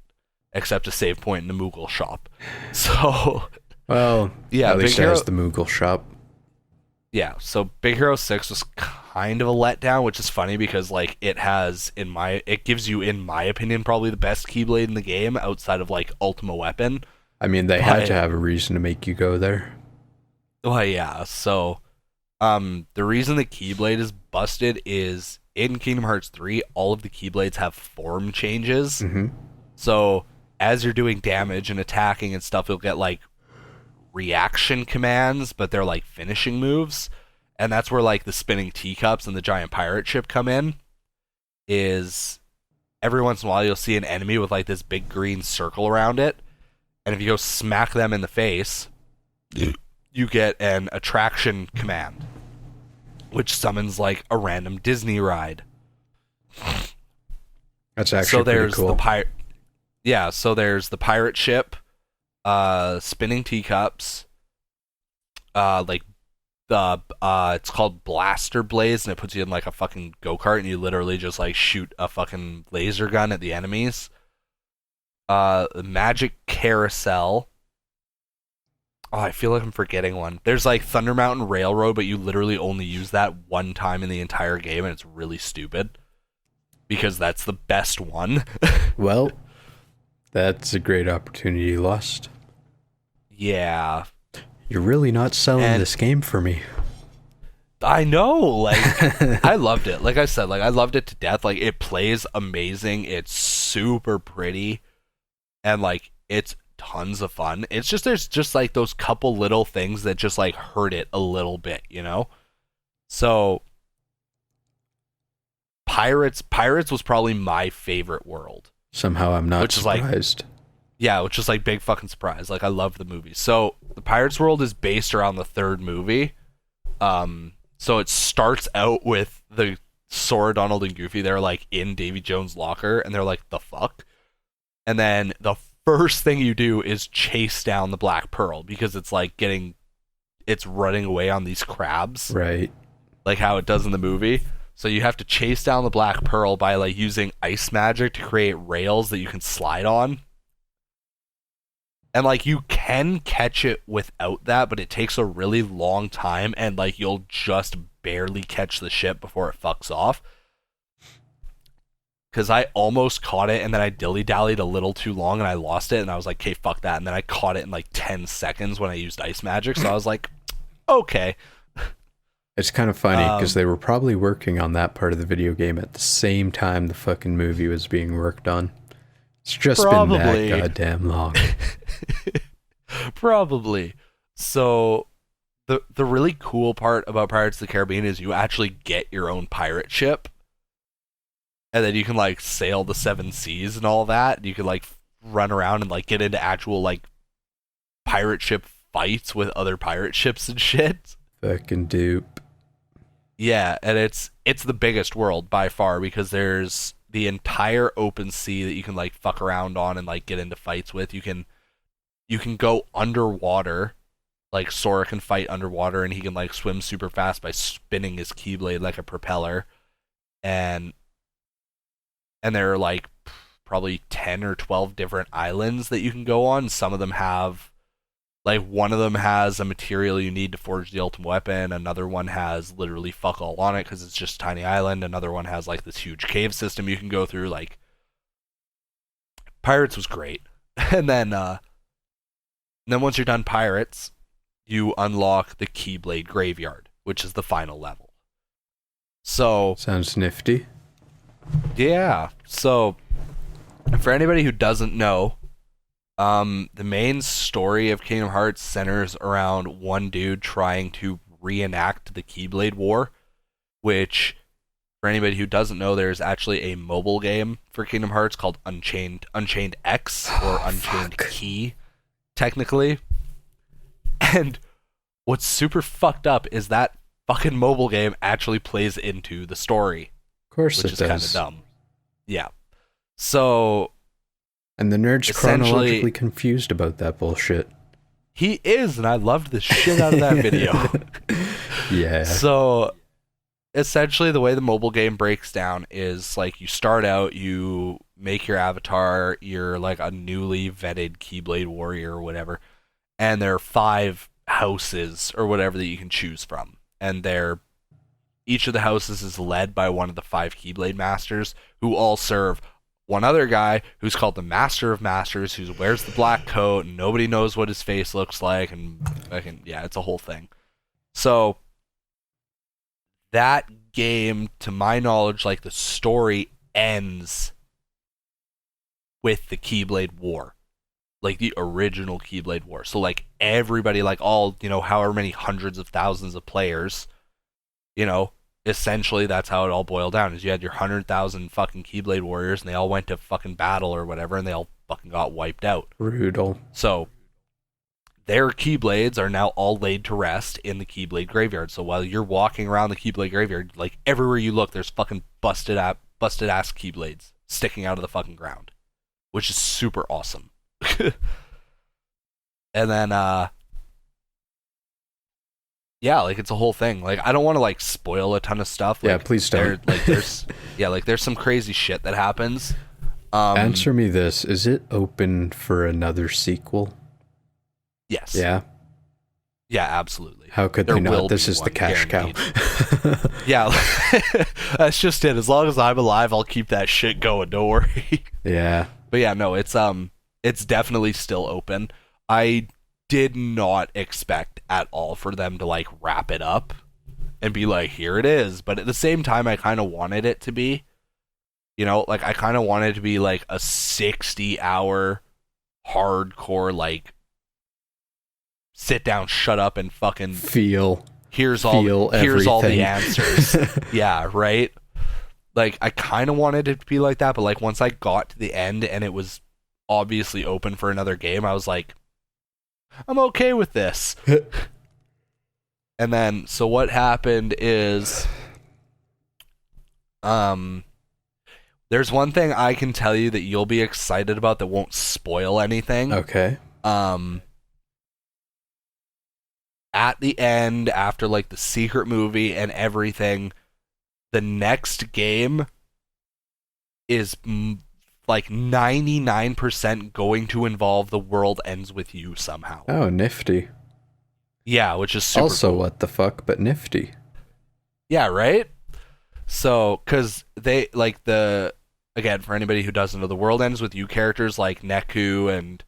except a save point in the Moogle shop. So, well, yeah, at least it has the Moogle shop. Yeah, so Big Hero 6 was kind of a letdown, which is funny because, like, it gives you, in my opinion, probably the best Keyblade in the game outside of, like, Ultima Weapon. I mean, they had to have a reason to make you go there. Well, yeah, so, the reason the Keyblade is busted is, in Kingdom Hearts 3, all of the Keyblades have form changes. Mm-hmm. So, as you're doing damage and attacking and stuff, you'll get, like, reaction commands, but they're like finishing moves. And that's where like the spinning teacups and the giant pirate ship come in. Is every once in a while you'll see an enemy with like this big green circle around it. And if you go smack them in the face, you get an attraction command, which summons like a random Disney ride. That's actually pretty cool. So there's the pirate ship, spinning teacups, like the it's called Blaster Blaze, and it puts you in like a fucking go-kart, and you literally just like shoot a fucking laser gun at the enemies. The magic carousel. Oh, I feel like I'm forgetting one. There's like Thunder Mountain Railroad, but you literally only use that one time in the entire game, and it's really stupid. Because that's the best one. Well, that's a great opportunity lost. Yeah. You're really not selling this game for me. I know, like, I loved it. Like I said, like, I loved it to death. Like, it plays amazing. It's super pretty. And, like, it's tons of fun. It's just, there's just, like, those couple little things that just, like, hurt it a little bit, you know? So, Pirates was probably my favorite world. Somehow I'm not surprised. Which is like big fucking surprise. Like, I love the movie. So the Pirates world is based around the third movie. So it starts out with the Sora, Donald, and Goofy. They're like in Davy Jones' locker, and they're like, the fuck? And then the first thing you do is chase down the Black Pearl, because it's like it's running away on these crabs. Right. Like how it does in the movie. So you have to chase down the Black Pearl by like using ice magic to create rails that you can slide on. And like you can catch it without that, but it takes a really long time, and like you'll just barely catch the ship before it fucks off. Because I almost caught it, and then I dilly-dallied a little too long, and I lost it, and I was like, okay, fuck that. And then I caught it in like 10 seconds when I used ice magic, so I was like, okay. It's kind of funny because they were probably working on that part of the video game at the same time the fucking movie was being worked on. It's just been that goddamn long. Probably. So the really cool part about Pirates of the Caribbean is you actually get your own pirate ship. And then you can like sail the seven seas and all that. You can like run around and like get into actual like pirate ship fights with other pirate ships and shit. Fucking dupe. Yeah, and it's the biggest world by far, because there's the entire open sea that you can like fuck around on and like get into fights with. You can go underwater, like Sora can fight underwater, and he can like swim super fast by spinning his keyblade like a propeller. And there are like probably 10 or 12 different islands that you can go on. Some of them have, like, one of them has a material you need to forge the ultimate weapon. Another one has literally fuck all on it because it's just a tiny island. Another one has like this huge cave system you can go through. Like, Pirates was great. And then once you're done Pirates, you unlock the Keyblade Graveyard, which is the final level. So sounds nifty. Yeah. So for anybody who doesn't know, the main story of Kingdom Hearts centers around one dude trying to reenact the Keyblade War, which, for anybody who doesn't know, there's actually a mobile game for Kingdom Hearts called Unchained X, or Unchained Key, technically. And what's super fucked up is that fucking mobile game actually plays into the story. Of course which it is does. Kind of dumb. Yeah. So... And the nerd's chronologically confused about that bullshit. He is, and I loved the shit out of that video. Yeah. So, essentially, the way the mobile game breaks down is, like, you start out, you make your avatar, you're, like, a newly vetted Keyblade warrior or whatever, and there are 5 houses or whatever that you can choose from. And each of the houses is led by one of the 5 Keyblade Masters, who all serve one other guy who's called the Master of Masters, who wears the black coat, and nobody knows what his face looks like, and yeah, it's a whole thing. So, that game, to my knowledge, like, the story ends with the Keyblade War. like the original Keyblade War. So like everybody, like all, however many hundreds of thousands of players, essentially that's how it all boiled down. Is you had your 100,000 fucking Keyblade warriors, and they all went to fucking battle or whatever, and they all fucking got wiped out. Brutal. So their Keyblades are now all laid to rest in the Keyblade graveyard. So while you're walking around the Keyblade graveyard, like everywhere you look, there's fucking busted ass Keyblades sticking out of the fucking ground, which is super awesome. And then yeah, like it's a whole thing. Like I don't want to like spoil a ton of stuff. Like, yeah, please don't. There's some crazy shit that happens. Answer me this: is it open for another sequel? Yes. Yeah. Yeah, absolutely. How could they not? This is the cash cow. Yeah, that's just it. As long as I'm alive, I'll keep that shit going. Don't worry. Yeah. But yeah, no, it's definitely still open. I did not expect at all for them to like wrap it up and be like, here it is. But at the same time, I kind of wanted it to be, like I kind of wanted it to be like a 60-hour hardcore, like sit down, shut up, and fucking here's all the answers. Yeah, right? Like I kind of wanted it to be like that, but like once I got to the end and it was obviously open for another game, I was like, I'm okay with this. And then so what happened is there's one thing I can tell you that you'll be excited about that won't spoil anything. Okay. At the end, after like the secret movie and everything, the next game is like 99% going to involve the world ends with you somehow. Oh, nifty. Yeah, which is super also cool. What the fuck, but nifty. Yeah, right? So, because they, like again, for anybody who doesn't know, the world ends with you characters like Neku and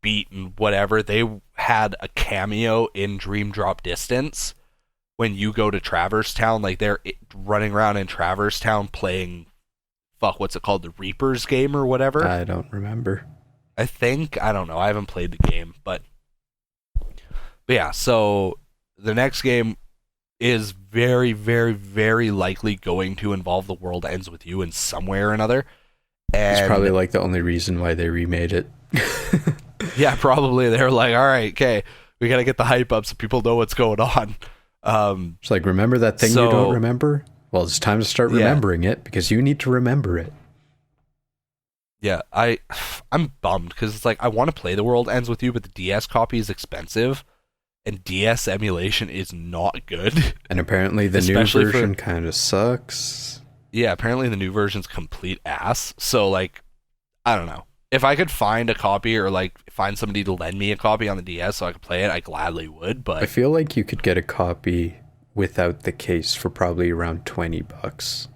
Beat and whatever, they had a cameo in Dream Drop Distance when you go to Traverse Town. Like they're running around in Traverse Town playing what's it called, the Reapers game or whatever. I don't remember. I don't know, I haven't played the game, but yeah, so the next game is very, very, very likely going to involve the world ends with you in some way or another. And it's probably like the only reason why they remade it. Yeah, probably. They're like, all right, okay, we got to get the hype up so people know what's going on. It's like, remember that thing you don't remember? Well, it's time to start remembering it because you need to remember it. Yeah, I'm bummed because it's like I want to play The World Ends With You, but the DS copy is expensive and DS emulation is not good. And apparently the new version kind of sucks. Yeah, apparently the new version's complete ass. So like, I don't know. If I could find a copy or like find somebody to lend me a copy on the DS so I could play it, I gladly would. But I feel like you could get a copy without the case for probably around $20.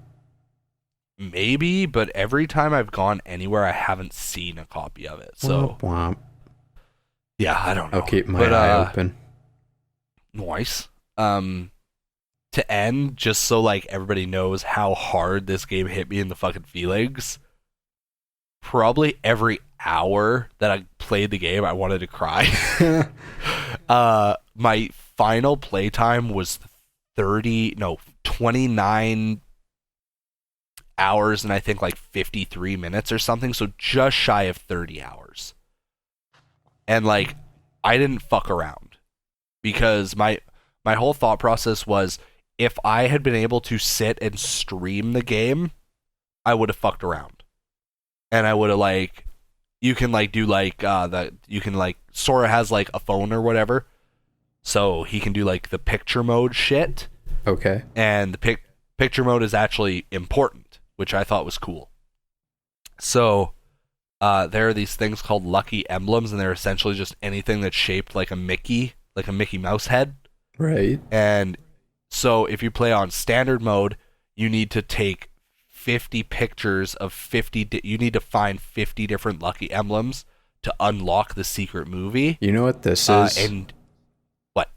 Maybe, but every time I've gone anywhere, I haven't seen a copy of it. So womp womp. Yeah, I don't know. I'll keep my eye open. Nice. To end, just so like everybody knows how hard this game hit me in the fucking feelings. Probably every hour that I played the game, I wanted to cry. My final playtime was 29 hours and I think like 53 minutes or something, so just shy of 30 hours. And like, I didn't fuck around because my whole thought process was, if I had been able to sit and stream the game, I would have fucked around. And I would have like, you can like do like you can like, Sora has like a phone or whatever, so he can do like the picture mode shit. Okay. And the picture mode is actually important, which I thought was cool. So there are these things called lucky emblems, and they're essentially just anything that's shaped like a Mickey Mouse head. Right. And so if you play on standard mode, you need to take 50 pictures of 50 you need to find 50 different lucky emblems to unlock the secret movie. You know what this is? And what?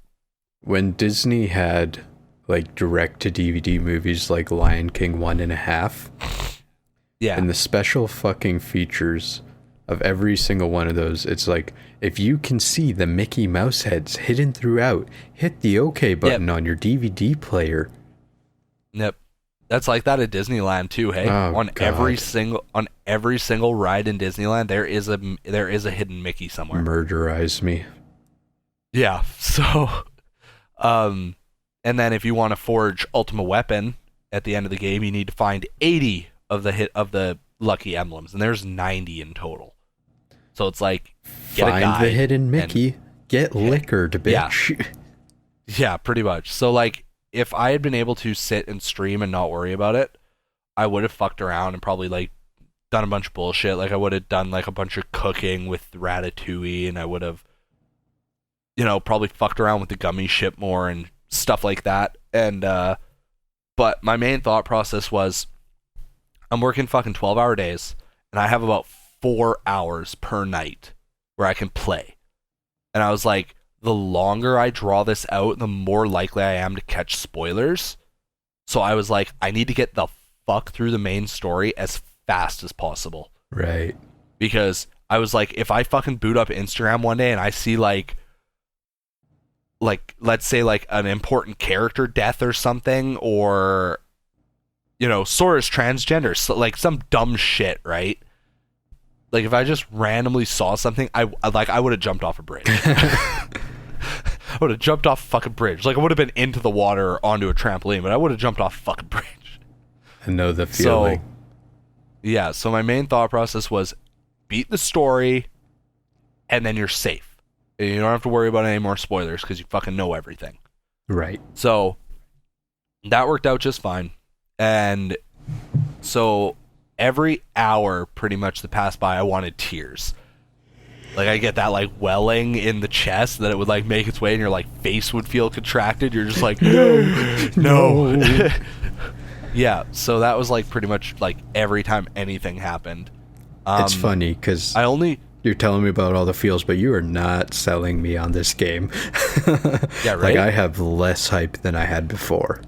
When Disney had like direct to DVD movies like Lion King 1.5. Yeah. And the special fucking features of every single one of those, it's like, if you can see the Mickey Mouse heads hidden throughout, hit the OK button on your DVD player. Yep. That's like that at Disneyland too, hey? Oh, every single ride in Disneyland, there is a hidden Mickey somewhere. Murderize me. Yeah. So and then if you want to forge Ultimate Weapon at the end of the game, you need to find 80 of the lucky emblems, and there's 90 in total. So it's like, get find a guy the hidden Mickey, get liquored, bitch. Yeah, pretty much. So like, if I had been able to sit and stream and not worry about it, I would have fucked around and probably like done a bunch of bullshit. Like I would have done like a bunch of cooking with Ratatouille, and I would have, probably fucked around with the gummy ship more and stuff like that. And but my main thought process was, I'm working fucking 12-hour days, and I have about 4 hours per night where I can play. And I was like, the longer I draw this out, the more likely I am to catch spoilers. So I was like, I need to get the fuck through the main story as fast as possible. Right. Because I was like, if I fucking boot up Instagram one day and I see like let's say like an important character death or something, or Sora's transgender, so like some dumb shit, right? Like if I just randomly saw something, I would have jumped off a bridge. I would have jumped off a fucking bridge. Like I would have been into the water or onto a trampoline, but I would have jumped off a fucking bridge. I know the feeling. So my main thought process was, beat the story, and then you're safe. And you don't have to worry about any more spoilers because you fucking know everything. Right. So that worked out just fine. And so every hour pretty much that passed by, I wanted tears. Like I get that like welling in the chest that it would like make its way, and your like face would feel contracted. You're just like, no. Yeah, so that was like pretty much like every time anything happened. It's funny because you're telling me about all the feels, but you are not selling me on this game. Yeah, right? Like I have less hype than I had before.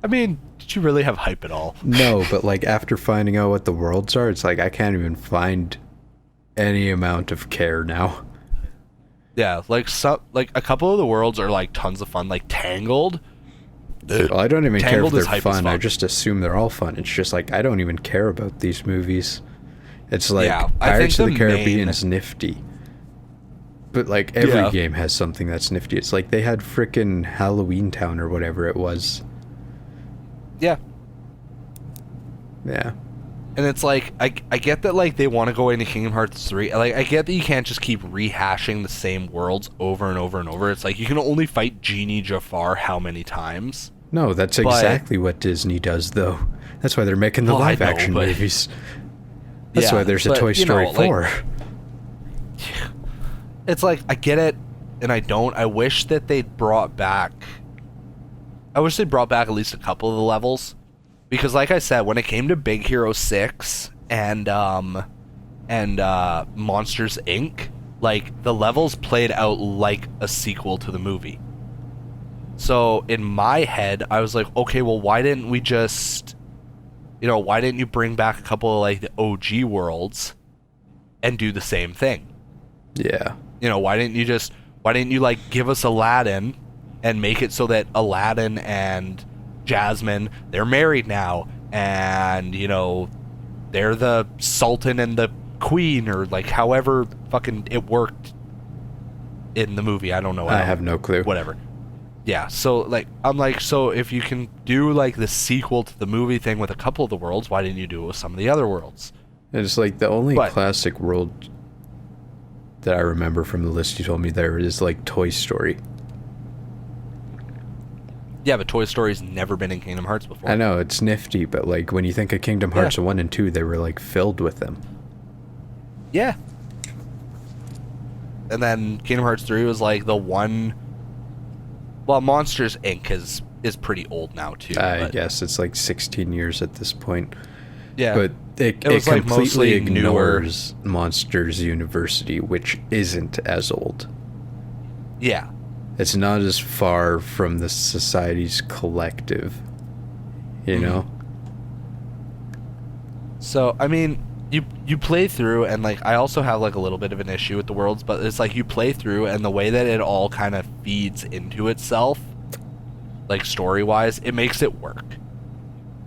I mean, did you really have hype at all? No, but like after finding out what the worlds are, it's like I can't even find any amount of care now. Yeah, like a couple of the worlds are like tons of fun, like Tangled. Well, I don't even care if Tangled they're fun. I just assume they're all fun. It's just like I don't even care about these movies. It's like Pirates of the Caribbean is nifty. But like every game has something that's nifty. It's like they had frickin' Halloween Town or whatever it was. Yeah. Yeah. And it's like, I get that like they want to go into Kingdom Hearts 3. Like I get that you can't just keep rehashing the same worlds over and over and over. It's like you can only fight Genie Jafar how many times? No, that's exactly what Disney does though. That's why they're making the live action movies. That's why there's a Toy Story 4. It's like, I get it, and I don't. I wish that they'd brought back... I wish they'd brought back at least a couple of the levels. Because like I said, when it came to Big Hero 6 and Monsters, Inc., like, the levels played out like a sequel to the movie. So, in my head, I was like, okay, well, why didn't we just... why didn't you bring back a couple of, like, the OG worlds and do the same thing? Yeah. Why didn't you, like, give us Aladdin and make it so that Aladdin and Jasmine, they're married now, and, they're the Sultan and the Queen, or, like, however fucking it worked in the movie. I don't know. I have no clue. Whatever. Yeah, so, like, I'm like, so if you can do, like, the sequel to the movie thing with a couple of the worlds, why didn't you do it with some of the other worlds? It's like the only classic world that I remember from the list you told me there is, like, Toy Story. Yeah, but Toy Story's never been in Kingdom Hearts before. I know, it's nifty, but, like, when you think of Kingdom Hearts 1 and 2, they were, like, filled with them. Yeah. And then Kingdom Hearts 3 was, like, the one... Well, Monsters, Inc. is pretty old now, too. I guess it's, like, 16 years at this point. Yeah. But it completely ignores Monsters University, which isn't as old. Yeah. It's not as far from the Society's collective, you know? So, I mean, you play through, and like I also have like a little bit of an issue with the worlds, but it's like you play through and the way that it all kind of feeds into itself, like story wise, it makes it work.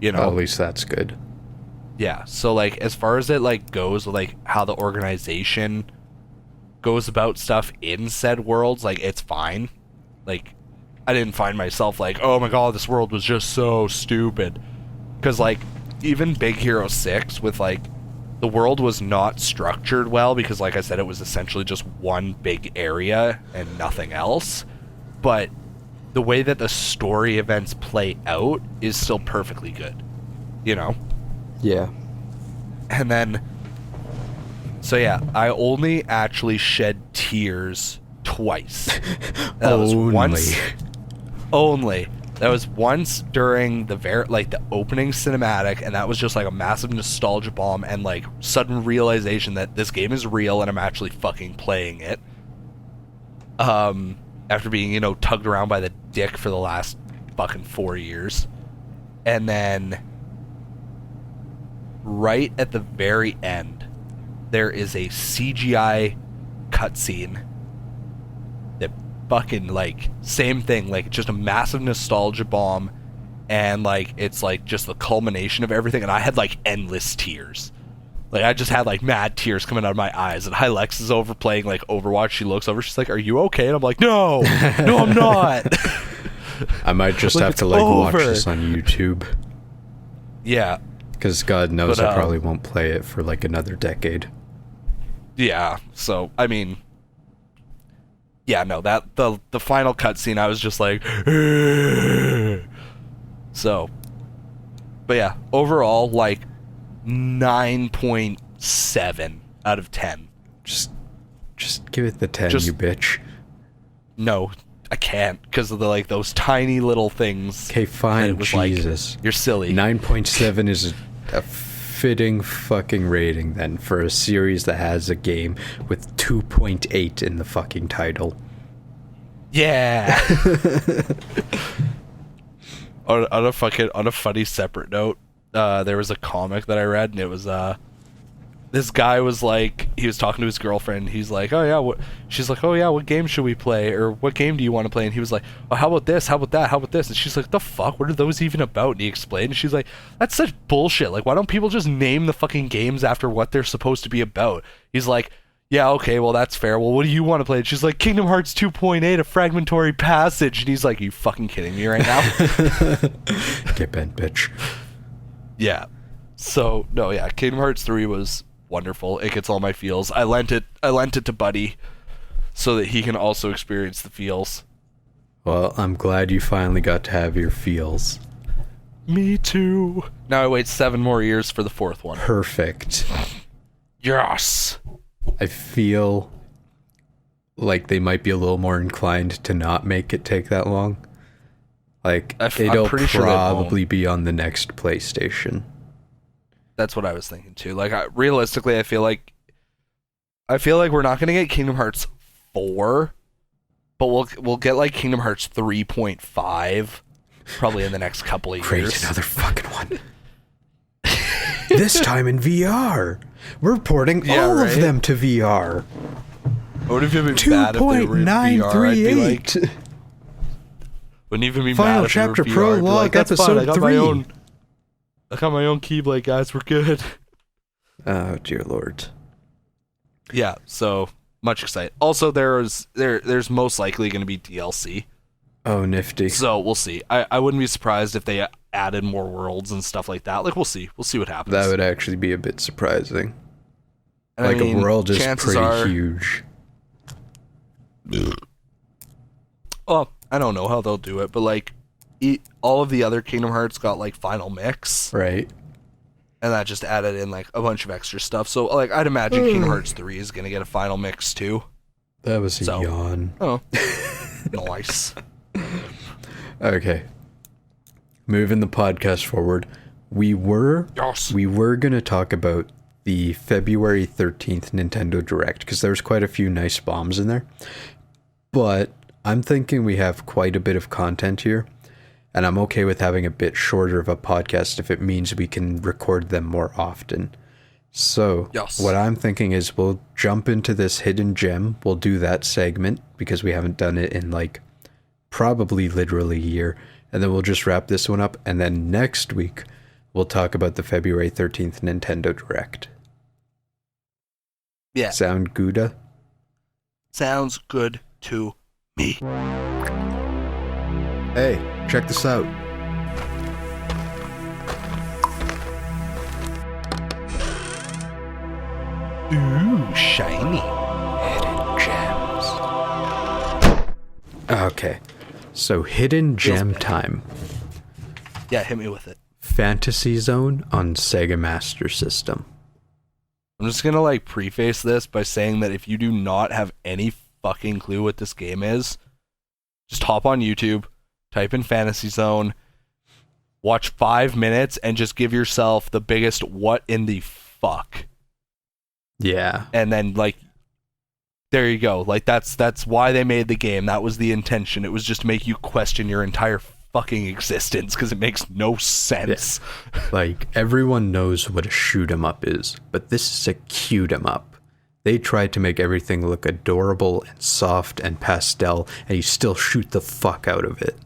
You know, Well, at least that's good. yeah. So like as far as it like goes with like how the organization goes about stuff in said worlds, like it's fine. Like I didn't find myself like, oh my god, this world was just so stupid, because like even Big Hero 6 with like the world was not structured well, because like I said, it was essentially just one big area and nothing else. But the way that the story events play out is still perfectly good, you know? Yeah. And then, so yeah, I only actually shed tears twice. That was once. Only. That was once during the the opening cinematic, and that was just like a massive nostalgia bomb and like sudden realization that this game is real and I'm actually fucking playing it. After being, you know, tugged around by the dick for the last fucking 4 years. And then right at the very end, there is a CGI cutscene that fucking, like, same thing, like, just a massive nostalgia bomb, and, like, it's, like, just the culmination of everything, and I had, like, endless tears. Like, I just had, like, mad tears coming out of my eyes, and Hylex is over playing, like, Overwatch. She looks over, she's like, are you okay? And I'm like, no, I'm not. I might just Like, have to, like, watch this on YouTube. Yeah. Because God knows But, I probably won't play it for, like, another decade. Yeah, so, I mean, yeah, no, that, the final cutscene, I was just like, so, but yeah, overall, like, 9.7 out of 10. Just give it the 10, Just- you bitch. No, I can't, because of the, like, those tiny little things. Okay, fine, And it was Jesus. like, you're silly. 9.7 is a fitting fucking rating, then, for a series that has a game with 2.8 in the fucking title. Yeah. on a funny separate note, there was a comic that I read, and it was this guy was like, he was talking to his girlfriend. He's like, oh yeah, she's like, oh yeah, what game should we play, or what game do you want to play? And he was like, oh, how about this, how about that, how about this? And she's like, the fuck, what are those even about? And he explained, and she's like, that's such bullshit. Like, why don't people just name the fucking games after what they're supposed to be about? He's like, yeah, okay, well, that's fair. Well, what do you want to play? And she's like, Kingdom Hearts 2.8, a fragmentary passage. And he's like, are you fucking kidding me right now? Get bent, bitch. Yeah. So, no, yeah, Kingdom Hearts 3 was wonderful. It gets all my feels. I lent it to Buddy so that he can also experience the feels. Well, I'm glad you finally got to have your feels. Me too. Now I wait 7 more years for the 4th one. Perfect. Yes. I feel like they might be a little more inclined to not make it take that long. Like, I'm it'll pretty sure they won't. probably be on the next PlayStation. That's what I was thinking too. Like, realistically, I feel like we're not gonna get Kingdom Hearts 4, but we'll get like Kingdom Hearts 3.5 probably in the next couple of Great, years. another fucking one. This time in VR. We're porting all of right? them to VR. What if it would be bad if they were in VR? I'd be like, 2.938. wouldn't even be Final mad if chapter they were VR. I'd be prologue, like, that's fine. episode I got 3. I got my own Keyblade, guys. We're good. Oh, dear Lord. Yeah, so much excited. Also, there's most likely going to be DLC, Oh, nifty. so we'll see. I wouldn't be surprised if they added more worlds and stuff like that. Like, we'll see what happens. That would actually be a bit surprising. And Like, I mean, a world is chances pretty are, huge. Well, I don't know how they'll do it, but like, all of the other Kingdom Hearts got like Final Mix, Right. and that just added in like a bunch of extra stuff. So like, I'd imagine Kingdom Hearts 3 is gonna get a Final Mix too. That was a So- yawn. Oh, nice. Okay. Moving the podcast forward. We were Yes. going to talk about the February 13th Nintendo Direct, because there's quite a few nice bombs in there. But I'm thinking we have quite a bit of content here, and I'm okay with having a bit shorter of a podcast if it means we can record them more often. So, Yes. what I'm thinking is we'll jump into this hidden gem. We'll do that segment because we haven't done it in like probably literally a year. And then we'll just wrap this one up. And then next week, we'll talk about the February 13th Nintendo Direct. Yeah. Sound good? Sounds good to me. Hey, check this out. Ooh, shiny. Hidden gems. Okay, so hidden gem time. Yeah, hit me with it. Fantasy Zone on Sega Master System. I'm just gonna like preface this by saying that if you do not have any fucking clue what this game is, just hop on YouTube, type in Fantasy Zone, watch 5 minutes, and just give yourself the biggest what in the fuck. Yeah. And then like there you go. Like that's why they made the game. That was the intention. It was just to make you question your entire fucking existence because it makes no sense. Yeah. Like everyone knows what a shoot 'em up is, but this is a cute 'em up. They tried to make everything look adorable and soft and pastel, and you still shoot the fuck out of it.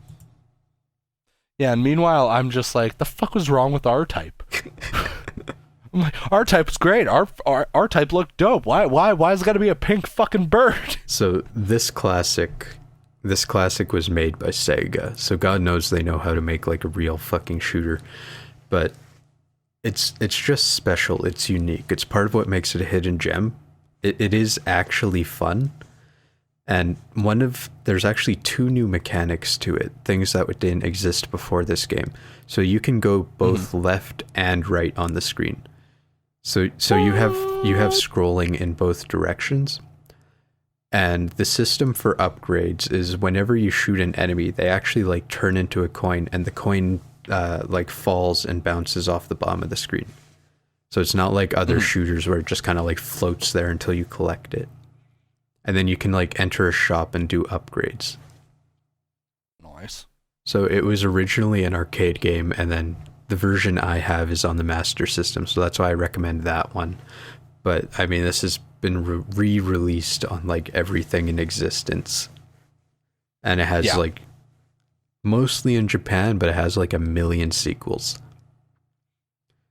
Yeah, and meanwhile I'm just like, the fuck was wrong with R-Type? I'm like, R-Type was great. R-Type looked dope. Why is it gotta be a pink fucking bird? So this classic was made by Sega, so God knows they know how to make like a real fucking shooter. But it's just special. It's unique. It's part of what makes it a hidden gem. It is actually fun. And there's actually 2 new mechanics to it, things that didn't exist before this game. So you can go both left and right on the screen. So you have scrolling in both directions. And the system for upgrades is whenever you shoot an enemy, they actually like turn into a coin, and the coin like falls and bounces off the bottom of the screen. So it's not like other shooters where it just kind of like floats there until you collect it. And then you can like enter a shop and do upgrades. Nice. So it was originally an arcade game, and then the version I have is on the Master System, so that's why I recommend that one. But I mean, this has been re-released on like everything in existence, and it has like mostly in Japan, but it has like 1 million sequels.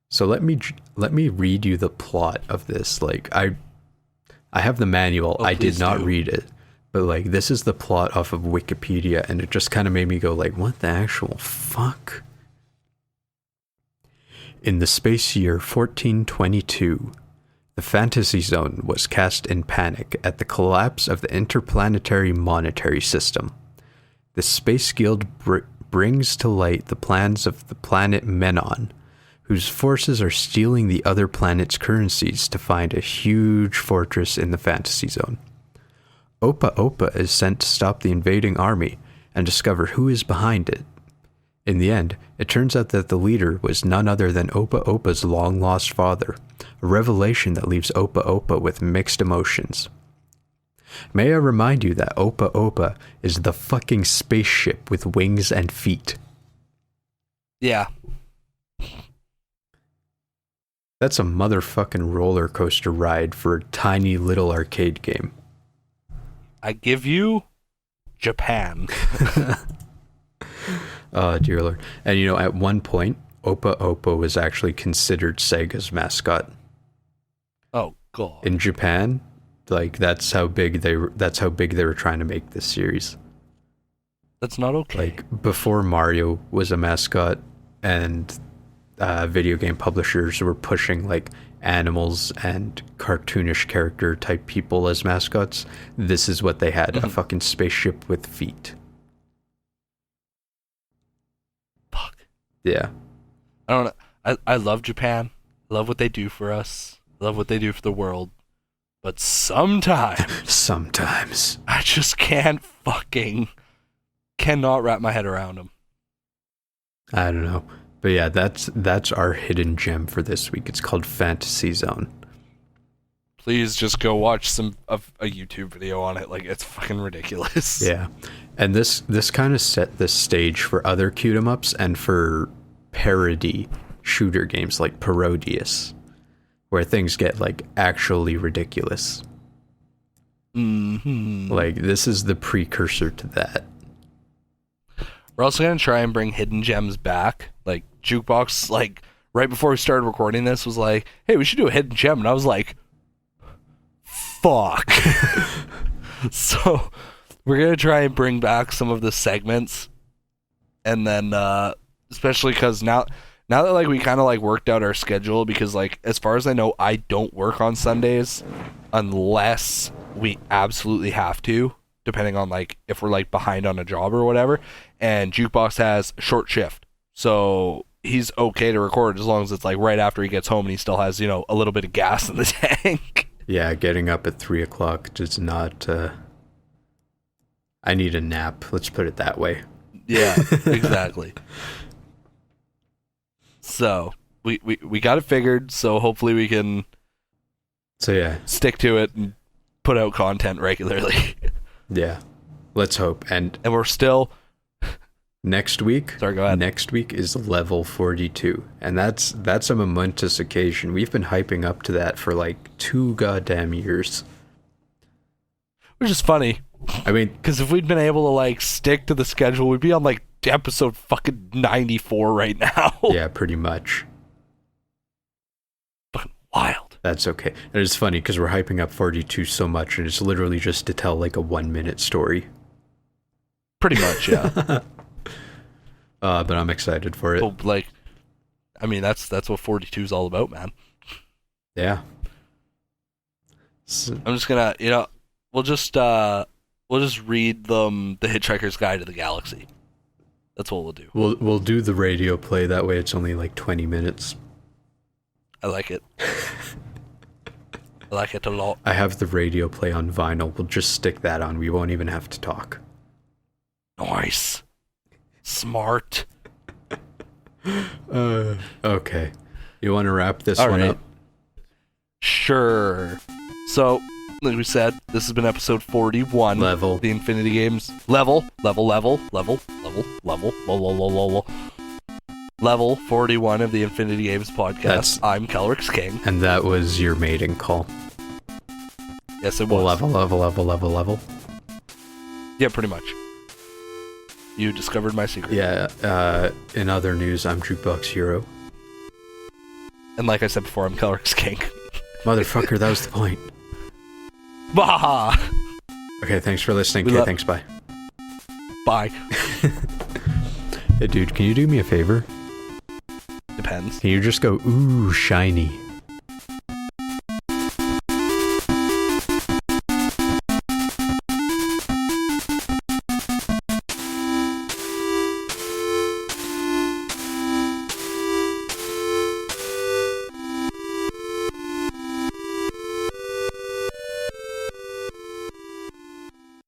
So let me read you the plot of this. Like I have the manual. I did not read it, but like this is the plot off of Wikipedia, and it just kind of made me go like, what the actual fuck? In the space year 1422, the Fantasy Zone was cast in panic at the collapse of the interplanetary monetary system. The Space Guild brings to light the plans of the planet Menon, whose forces are stealing the other planet's currencies to find a huge fortress in the Fantasy Zone. Opa Opa is sent to stop the invading army and discover who is behind it. In the end, it turns out that the leader was none other than Opa Opa's long-lost father, a revelation that leaves Opa Opa with mixed emotions. May I remind you that Opa Opa is the fucking spaceship with wings and feet. Yeah. That's a motherfucking roller coaster ride for a tiny little arcade game. I give you Japan. Oh, dear Lord. And you know, at one point, Opa Opa was actually considered Sega's mascot. Oh, God. In Japan, like that's how big they were trying to make this series. That's not okay. Like before Mario was a mascot, and video game publishers were pushing like animals and cartoonish character type people as mascots. This is what they had, a fucking spaceship with feet. Fuck. Yeah. I don't know. I love Japan. I love what they do for us. I love what they do for the world. But sometimes I just cannot wrap my head around them. I don't know. But yeah, that's our hidden gem for this week. It's called Fantasy Zone. Please just go watch a YouTube video on it. Like, it's fucking ridiculous. Yeah. And this kind of set the stage for other cute 'em ups and for parody shooter games like Parodius, where things get like actually ridiculous. Like this is the precursor to that. We're also gonna try and bring hidden gems back. Like Jukebox, like right before we started recording this, was like, "Hey, we should do a hidden gem," and I was like, "Fuck." So we're gonna try and bring back some of the segments, and then especially because now that like we kind of like worked out our schedule, because like as far as I know, I don't work on Sundays unless we absolutely have to, depending on like if we're like behind on a job or whatever. And Jukebox has short shift, so he's okay to record as long as it's like right after he gets home and he still has, you know, a little bit of gas in the tank. Yeah, getting up at 3 o'clock does not. I need a nap. Let's put it that way. Yeah, exactly. So we got it figured. So hopefully we can. So yeah, stick to it and put out content regularly. Yeah, let's hope. And we're still next week. Sorry, go ahead. Next week is level 42, and that's a momentous occasion. We've been hyping up to that for like 2 goddamn years, which is funny. I mean, because if we'd been able to like stick to the schedule, we'd be on like episode fucking 94 right now. Yeah, pretty much. Fucking wild. That's okay. And it's funny because we're hyping up 42 so much, and it's literally just to tell like a 1-minute story. Pretty much, yeah. But I'm excited for it. Well, like, I mean, that's what 42 is all about, man. Yeah. I'm just gonna, you know, we'll just read them the Hitchhiker's Guide to the Galaxy. That's what we'll do. We'll do the radio play. That way, it's only like 20 minutes. I like it. I like it a lot. I have the radio play on vinyl. We'll just stick that on. We won't even have to talk. Nice. Smart. Okay. You want to wrap this All one right. up? Sure. So, like we said, this has been episode 41. Level. The Infinity Games. Level 41 of the Infinity Games podcast. I'm KelryxsKing. And that was your mating call. Yes, it was. Level. Yeah, pretty much. You discovered my secret. Yeah, in other news, I'm Jukeboxhero. And like I said before, I'm KelryxsKing. Motherfucker, that was the point. Bah! Okay, thanks for listening. Okay, thanks, bye. Bye. Hey, dude, can you do me a favor? Depends. Can you just go, ooh, shiny?